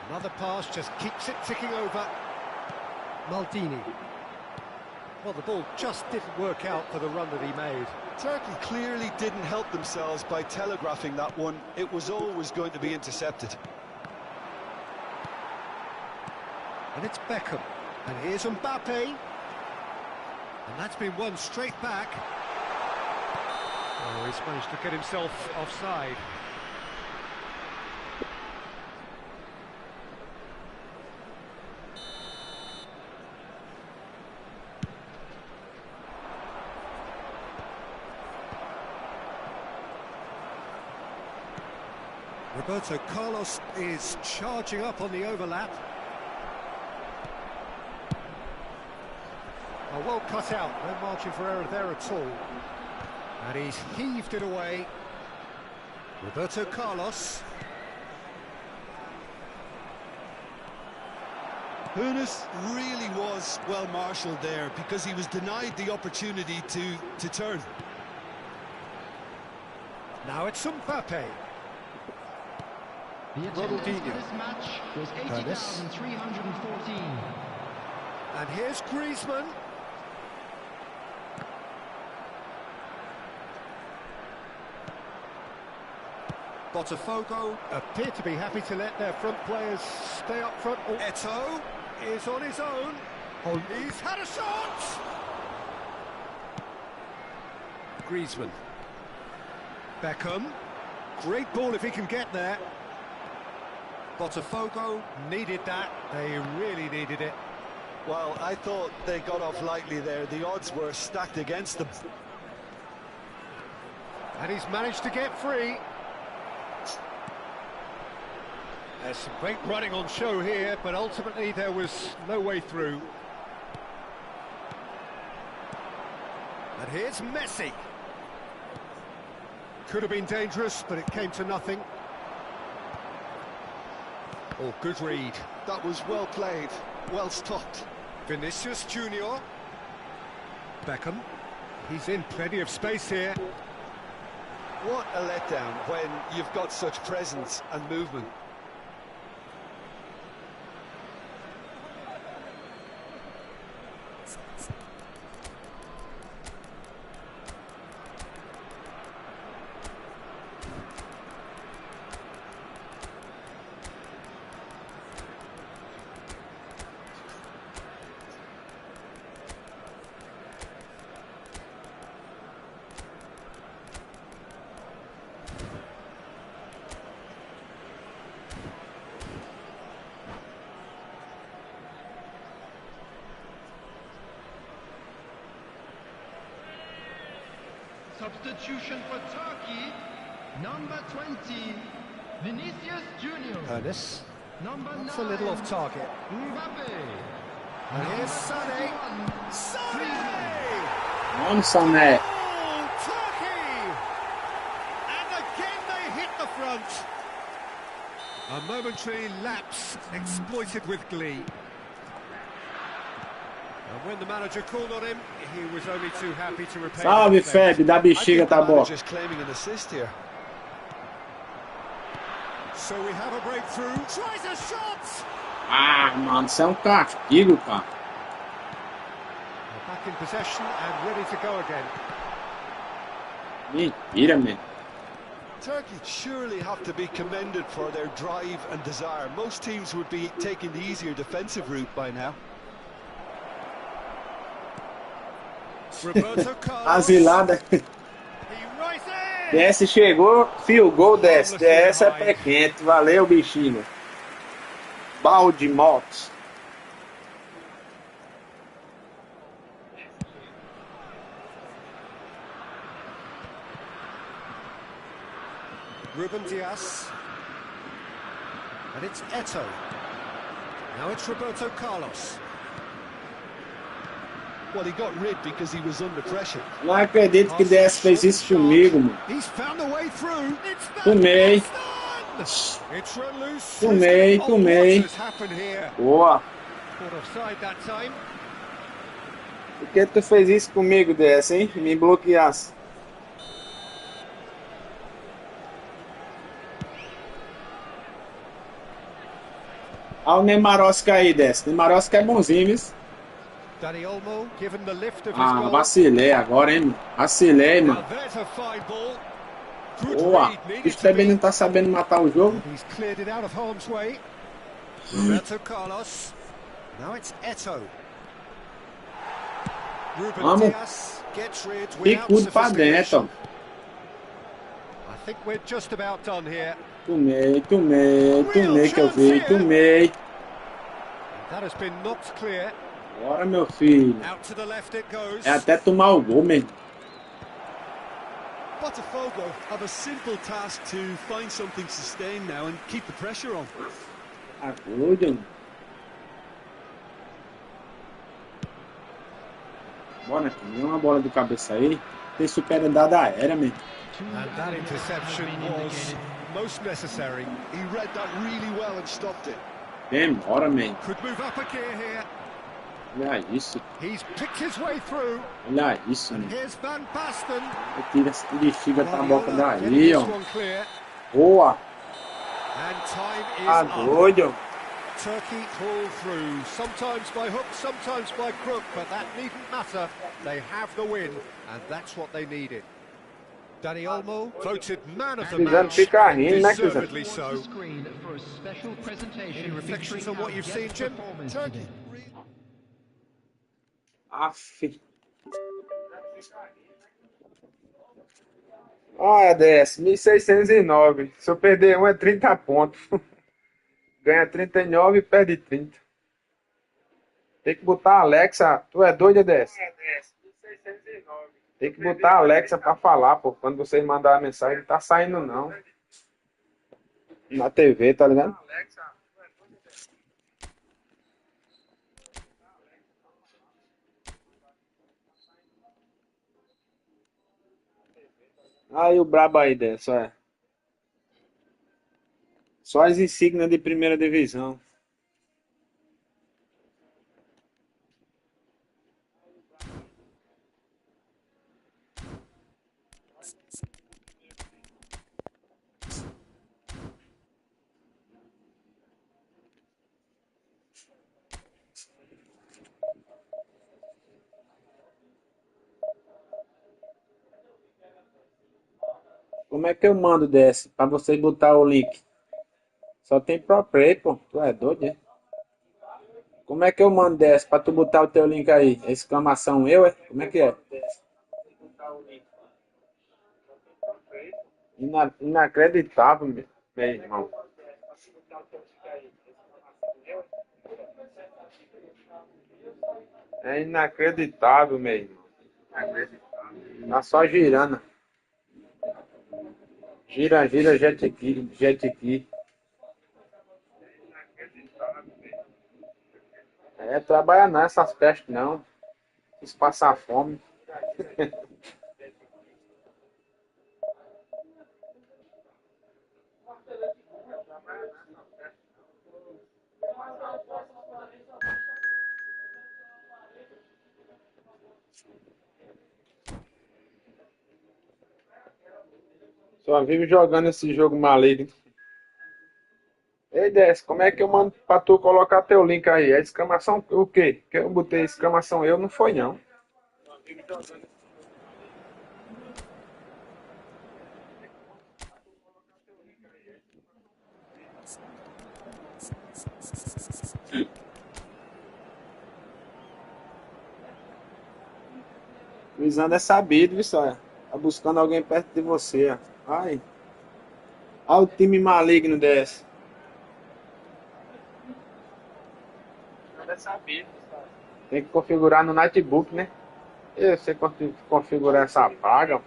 Another pass, just keeps it ticking over. Maldini. Well, the ball just didn't work out for the run that he made. Turkey clearly didn't help themselves by telegraphing that one. It was always going to be intercepted. And it's Beckham. And here's Mbappe. And that's been won straight back. Oh, he's managed to get himself offside. Roberto Carlos is charging up on the overlap. Oh, well cut out, no margin for error there at all. And he's heaved it away. Roberto Carlos. Hoeneß really was well marshalled there because he was denied the opportunity to turn. Now it's Mbappe. The attendance for this match was 80,314. And here's Griezmann. Botafogo appear to be happy to let their front players stay up front. Oh, Eto'o is on his own. Oh, he's had a shot! Griezmann. Beckham. Great ball if he can get there. Botafogo needed that. They really needed it. Well, I thought they got off lightly there. The odds were stacked against them. And he's managed to get free. There's some great running on show here, but ultimately there was no way through. And here's Messi. Could have been dangerous, but it came to nothing. Oh, good read. That was well played, well stopped. Vinicius Junior. Beckham. He's in plenty of space here. What a letdown when you've got such presence and movement. Substitution for Turkey, number 20, Vinicius Junior. Ernest. Number That's 9, a little off target. Mbappe. And here's Sané. Sané! On Sané. Oh, Turkey! And again they hit the front. A momentary lapse exploited with glee. And when the manager called on him, he was only too happy to repay. Salve, Feb, da bexiga tá bom. Just claiming an assist here. So we have a breakthrough. Tries a shot. Ah, mano, isso é castigo, cara. Back in possession and ready to go again. Mentira, man. Turkey surely have to be commended for their drive and desire. Most teams would be taking the easier defensive route by now. Roberto Carlos. Asilada. He rises. DS chegou, fio, gol DS. DS é pé quente. Valeu, bichinho. Balde motos. Ruben Dias. And it's Eto'o. Now it's Roberto Carlos. Well, he got rid because he was under pressure. Não acredito que DS fez isso comigo, mano. He's found a way through. It's Tomei. It's run loose. Tomei. What has happened here? Boa. Caught offside that time. Por que tu fez isso comigo, DS, hein? Me bloqueasse. Olha o Neymarowski aí, DS. Neymarowski é bonzinho, viu? Dani Olmo given the lift of his Ah, goal. vacilei agora, hein, mano. Vacilei, Now mano. there's a fine ball. Good Boa. read, needed Isso to também be. não tá sabendo matar o jogo. He's cleared it out of harm's way. Roberto Carlos. Now it's Eto'o. Ruben Vamos. Dias gets rid without Picudo pra sophistication. dentro. I think we're just about done here. Tomei que eu vi. Tomei. That has been knocked clear. Bora, meu filho. Out to the left it goes. É até tomar o gol, mesmo. Botafogo have a simple task to find something sustained now and keep the pressure on. Tá doido, mano. Bora, tem uma bola de cabeça aí. Tem superioridade aérea, mesmo. And that interception was most necessary. He read that really well and stopped it. Demora, man. Could move up a gear here. Olha isso. He's picked his way through. Olha isso, And mano. here's Van Basten. Tira essa bexiga da boca Guardiola getting daí, this ó. one clear. Boa. And time is Tá up. doido. Turkey pull through, sometimes by hook, sometimes by crook, but that needn't matter. They have the win, and that's what they needed. Dani Olmo voted man of the Precisando match, ficar rindo, né, deservedly Crisano? so. Screen for a special presentation. Any reflections on what you've seen, guest Jim? performance Turkey. today. Aff. Olha, DS, 1609. Se eu perder um é 30 pontos. Ganha 39 e perde 30. Tem que botar a Alexa. Tu é doida dessa? Tem que botar a Alexa pra falar, pô. Quando vocês mandarem a mensagem, não tá saindo não. Na TV, tá ligado? Aí o brabo aí dessa, é. Só as insígnias de primeira divisão. Como é que eu mando dessa? Pra vocês botar o link. Só tem pro play, pô. Tu é doido, é? Como é que eu mando dessa pra tu botar o teu link aí? Exclamação eu, é? Como é que é? Inacreditável, meu irmão. É inacreditável, meu irmão. Tá só girando. Gira, gira, jet aqui, jet aqui. É, trabalha não, essas pestes não. Quis passar fome. Só vive jogando esse jogo maligno. Ei, Des, como é que eu mando pra tu colocar teu link aí? É exclamação o quê? Que eu botei exclamação eu, não foi não. Luizando é sabido, viu, só? Tá buscando alguém perto de você, ó. Ai, olha o time maligno desse. Tem que configurar no notebook, né? E você configurar essa praga.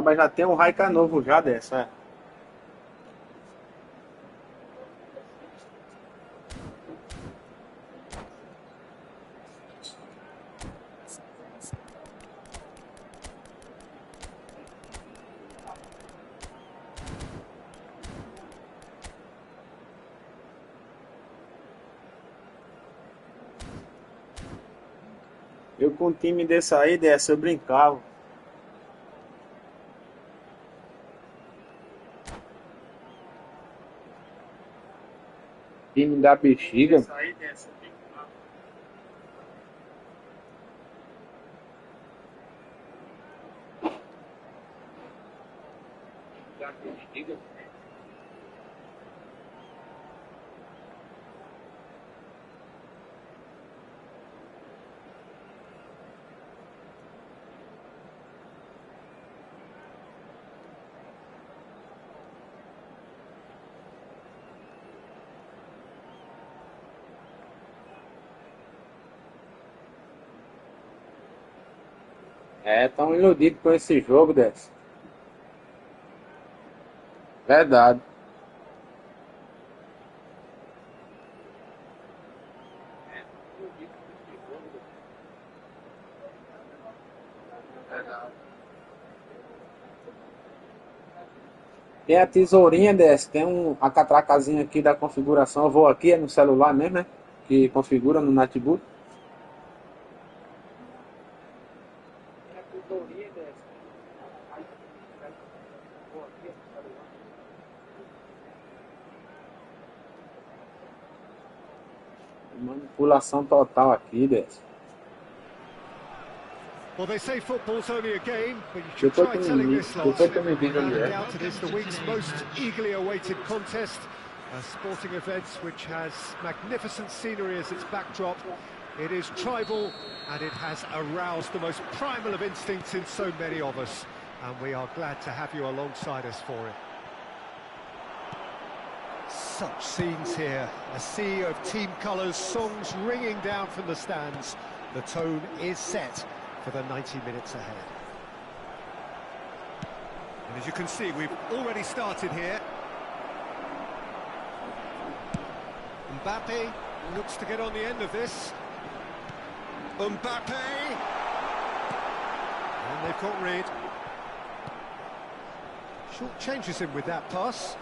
Mas já tem um Raika novo já dessa, é. Eu com um time desse aí, dessa, eu brincava. Time da bexiga. É, tão iludido com esse jogo dessa. Verdade. Tem a tesourinha dessa, tem a catracazinha aqui da configuração. Eu vou aqui, é no celular mesmo, né? Que configura no notebook. Manipulação total aqui dessa. Well, they say football's only a game, but you should try telling this lot. Without a doubt, it is the week's most eagerly awaited contest. A sporting event which has magnificent scenery as its backdrop. It is tribal, and it has aroused the most primal of instincts in so many of us, and we are glad to have you alongside us for it. Such scenes here, a sea of team colours, songs ringing down from the stands. The tone is set for the 90 minutes ahead. And as you can see, we've already started here. Mbappe looks to get on the end of this. Mbappe! And they've got Reed. Short changes him with that pass.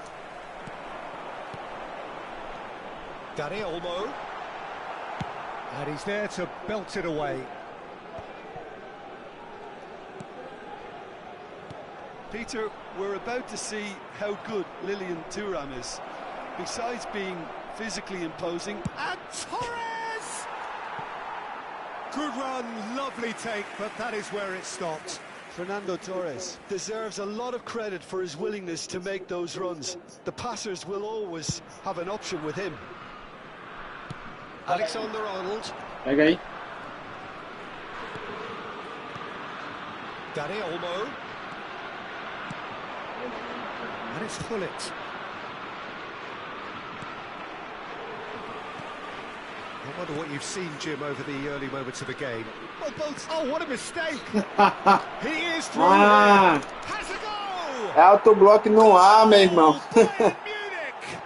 Dani Olmo. And he's there to belt it away. Peter, we're about to see how good Lilian Thuram is. Besides being physically imposing, And Torres! Good run, lovely take, but that is where it stopped. Fernando Torres deserves a lot of credit for his willingness to make those runs. The passers will always have an option with him. Alexander-Arnold. Pega aí. Dani Olmo. And it's Hullet. I wonder what you've seen, Jim, over the early moments of the game. Well, both. Oh, what a mistake! He is through. Ah, Has a goal! é autobloco no ar, meu irmão. Bayern Munich!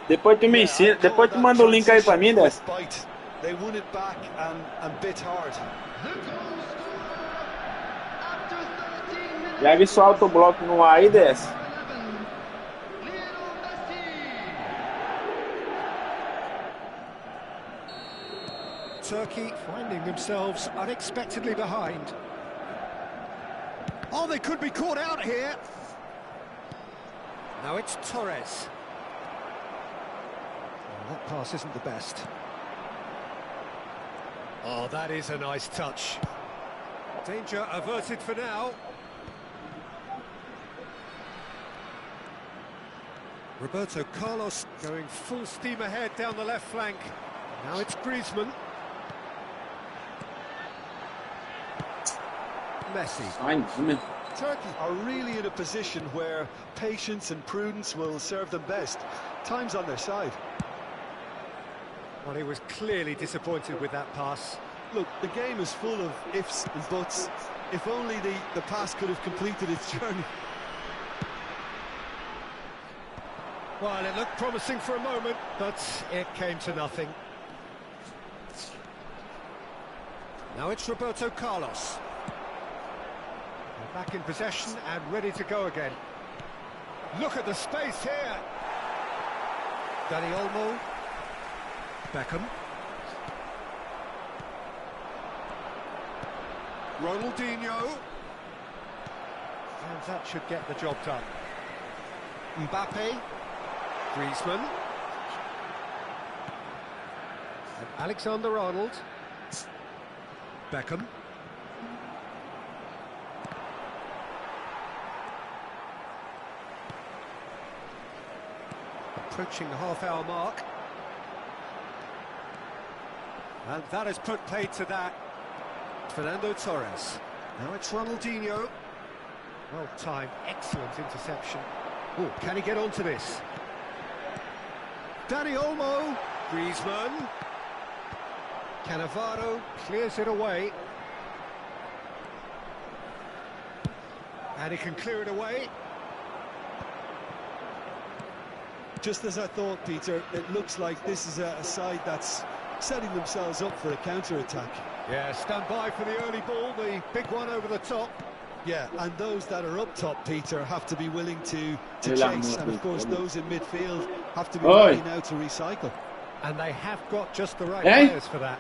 Depois tu me ensina, depois tu manda o link aí pra mim, Dessa. Bite. They won it back and bit hard. Já vi só autobloco no ar aí, Dessa. Turkey finding themselves unexpectedly behind. Oh, they could be caught out here. Now it's Torres. Oh, that pass isn't the best. Oh, that is a nice touch. Danger averted for now. Roberto Carlos going full steam ahead down the left flank. Now it's Griezmann. Messi. Ai, meu. Turkey are really in a position where patience and prudence will serve them best. Time's on their side. Well, he was clearly disappointed with that pass. Look, the game is full of ifs and buts. If only the pass could have completed its journey. Well, it looked promising for a moment, but it came to nothing. Now it's Roberto Carlos. They're back in possession and ready to go again. Look at the space here. Dani Olmo. Beckham. Ronaldinho. And that should get the job done. Mbappe. Griezmann. And Alexander-Arnold. Beckham. Approaching the half-hour mark. And that has put paid to that. Fernando Torres. Now it's Ronaldinho. Well timed, excellent interception. Oh, can he get onto this? Dani Olmo. Griezmann. Cannavaro clears it away. And he can clear it away. Just as I thought, Peter, it looks like this is a side that's setting themselves up for a counter-attack. Yeah, stand by for the early ball, the big one over the top. Yeah, and those that are up top, Peter, have to be willing to Ela chase, não and of course acredita. those in midfield have to be Oi. ready now to recycle. And they have got just the right Hey. players for that.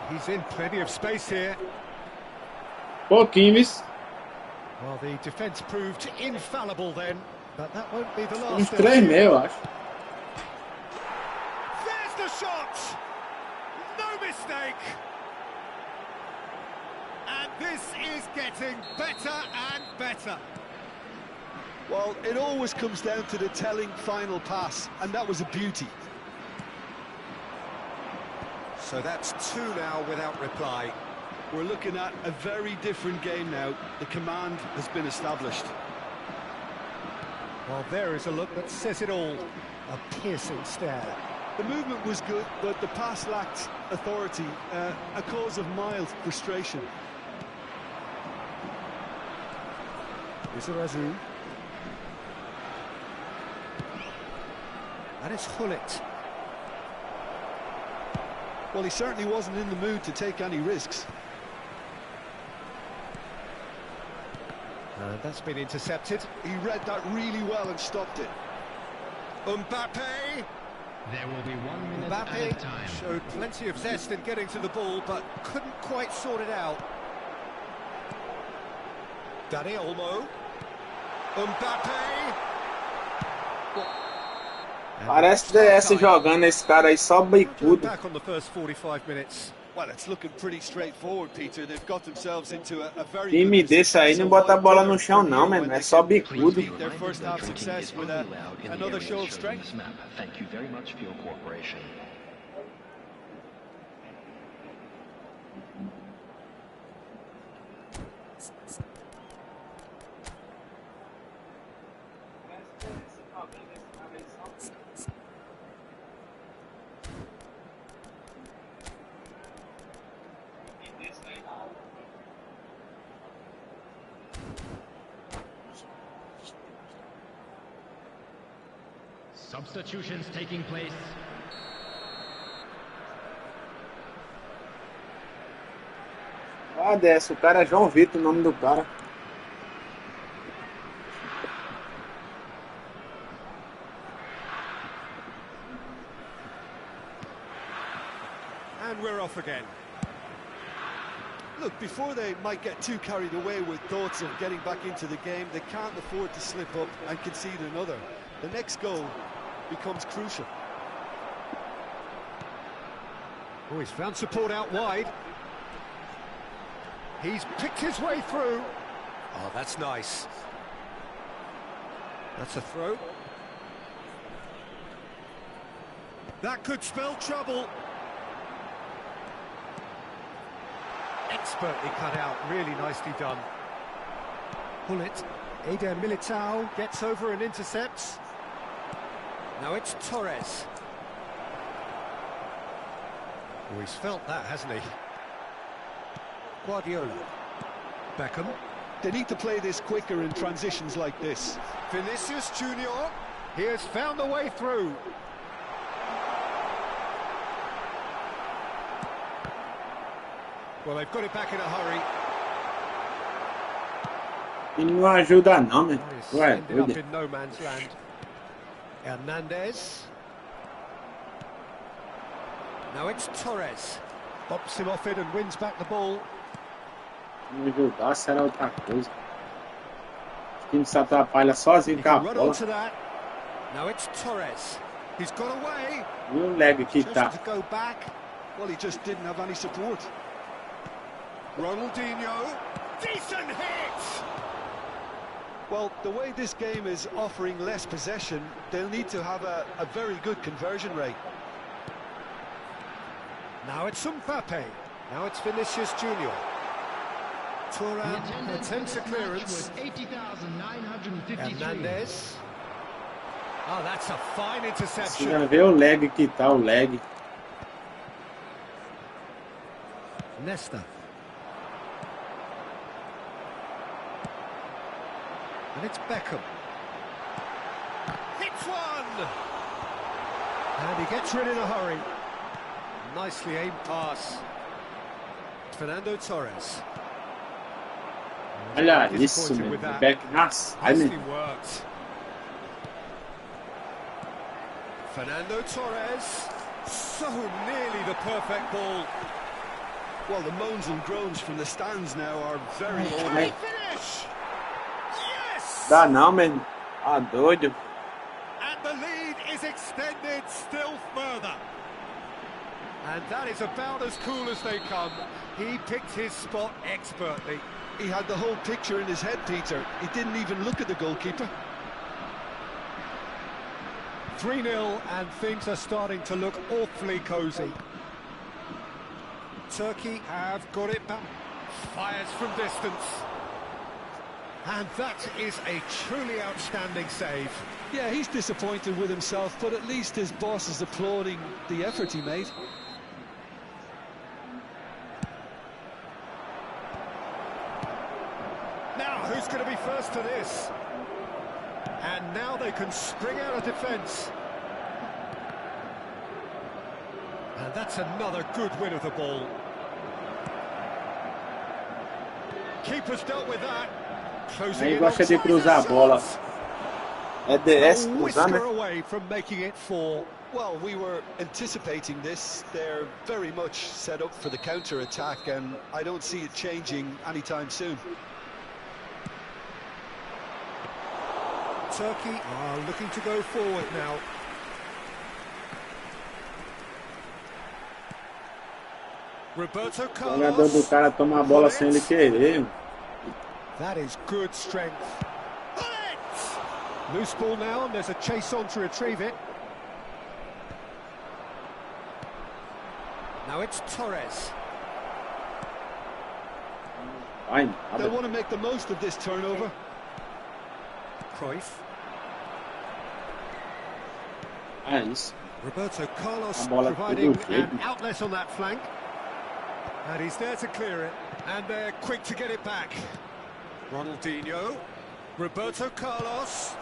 He's in plenty of space here. Pouquinho, vis. Well, the defence proved infallible then, but that won't be the Uns last. 3,5, eu acho. There's the shot! No mistake! And this is getting better and better. Well, it always comes down to the telling final pass, and that was a beauty. So that's 2 now without reply. We're looking at a very different game now. The command has been established. Well, there is a look that says it all. A piercing stare. The movement was good, but the pass lacked authority, a cause of mild frustration. Izarazu. And it's Hullet. Well, he certainly wasn't in the mood to take any risks. And that's been intercepted. He read that really well and stopped it. Mbappe! There will be 1 minute at a Mbappe time. showed plenty of zest in getting to the ball, but couldn't quite sort it out. Dani Olmo. Mbappe! Parece DS jogando esse cara aí só bicudo. Back on the first 45 minutes. Well, it's looking pretty straightforward, Peter. They've got themselves into a very Time good desse aí não bota a bola no chão não, mano. É só bicudo. their first half success with another show of strength. Thank you very much for your cooperation. Substitutions taking place. Ah, DS, o cara é João Vitor, o nome do cara. And we're off again. Look, before they might get too carried away with thoughts of getting back into the game, they can't afford to slip up and concede another. The next goal becomes crucial. Oh, he's found support out wide. He's picked his way through. Oh, that's nice. That's a throw. That could spell trouble. Expertly cut out, really nicely done. Hullet, Eder Militao gets over and intercepts. Now it's Torres. Oh, he's felt that, hasn't he? Guardiola. Beckham. They need to play this quicker in transitions like this. Vinicius Junior. He has found the way through. Well, they've got it back in a hurry. E não ajuda não, mano. He's Ué, ended up doido. in no man's land. Hernandez. Now it's Torres. Bops him off it and wins back the ball. Não ajudasse era outra coisa. O time se atrapalha sozinho He com a can run bola. onto that. Now it's Torres. He's got away. E o leg que Just tá. to go back. Well, he just didn't have any support. Ronaldinho. Decent hit! Well, the way this game is offering less possession, they'll need to have a very good conversion rate. Now it's Mbappe. Now it's Vinicius Junior. The Thuram attendance attempts a for this match clearance. was 80,953. Hernandez. Oh, that's a fine Você interception. já vê o leg que tá, o leg. Nesta. And it's Beckham. Hits one! And he gets rid in a hurry. Nicely aimed pass. Fernando Torres. Olha isso, Disappointed mano. with O that. back. Nossa, ai, Nicely meu. worked. Fernando Torres. So nearly the perfect ball. Well, the moans and groans from the stands now are very Can audible. he finish? Yes! Dá não, mano. Ah, doido. And the lead is extended still further. And that is about as cool as they come. He picked his spot expertly. He had the whole picture in his head, Peter. He didn't even look at the goalkeeper. 3-0 and things are starting to look awfully cosy. Turkey have got it back. Fires from distance. And that is a truly outstanding save. Yeah, he's disappointed with himself, but at least his boss is applauding the effort he made. Now, who's going to be first to this? And now they can spring out of defence. And that's another good win of the ball. Keeper's dealt with that. Closing Aí in gosta on de cruzar a bola. É DS a cruzar, whisker né? away from making it 4. Well, we were anticipating this. They're very much set up for the counter-attack, and I don't see it changing anytime soon. Turkey are looking to go forward now. Roberto O jogador do Carlos. cara toma a bola sem ele querer. Mano. That is good strength. Loose ball now, and there's a chase on to retrieve it. Now it's Torres. Vai, They want to make the most of this turnover. Cruyff. É isso. Roberto Carlos A bola providing tudo jeito. an outlet on that flank. And he's there to clear it. And they're quick to get it back. Ronaldinho. Roberto Carlos.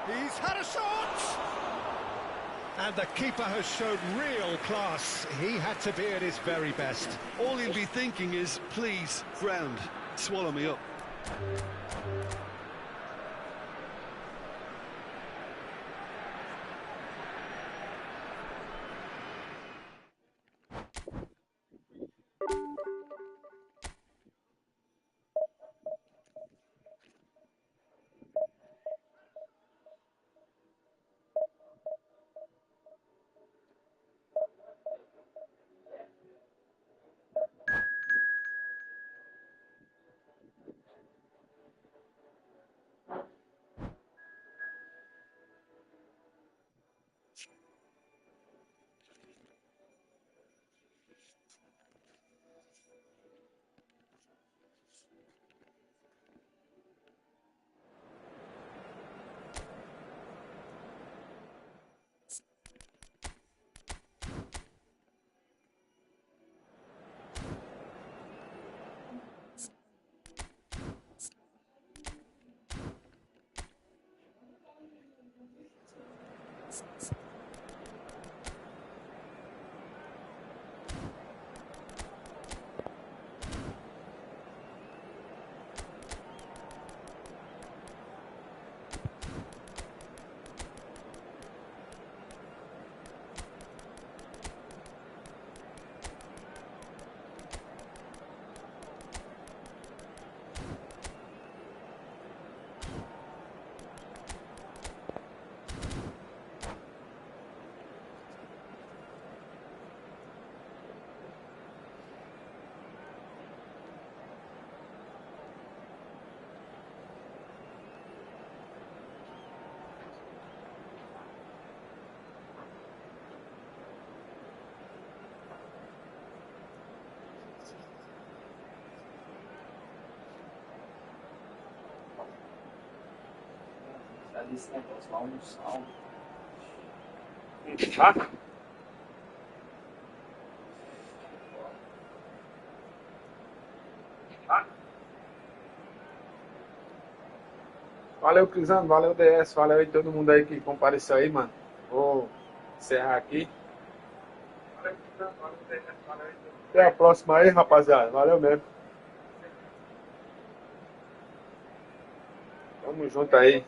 He's had a shot! And the keeper has shown real class. He had to be at his very best. All he'll be thinking is, please, ground, swallow me up. Esse negócio lá, um sal. Tá? Valeu, Crisano. Valeu, DS. Valeu aí todo mundo aí que compareceu aí, mano. Vou encerrar aqui. Valeu, Crisano. Valeu, DS. Valeu aí. Até a próxima aí, rapaziada. Valeu mesmo. Tamo junto aí.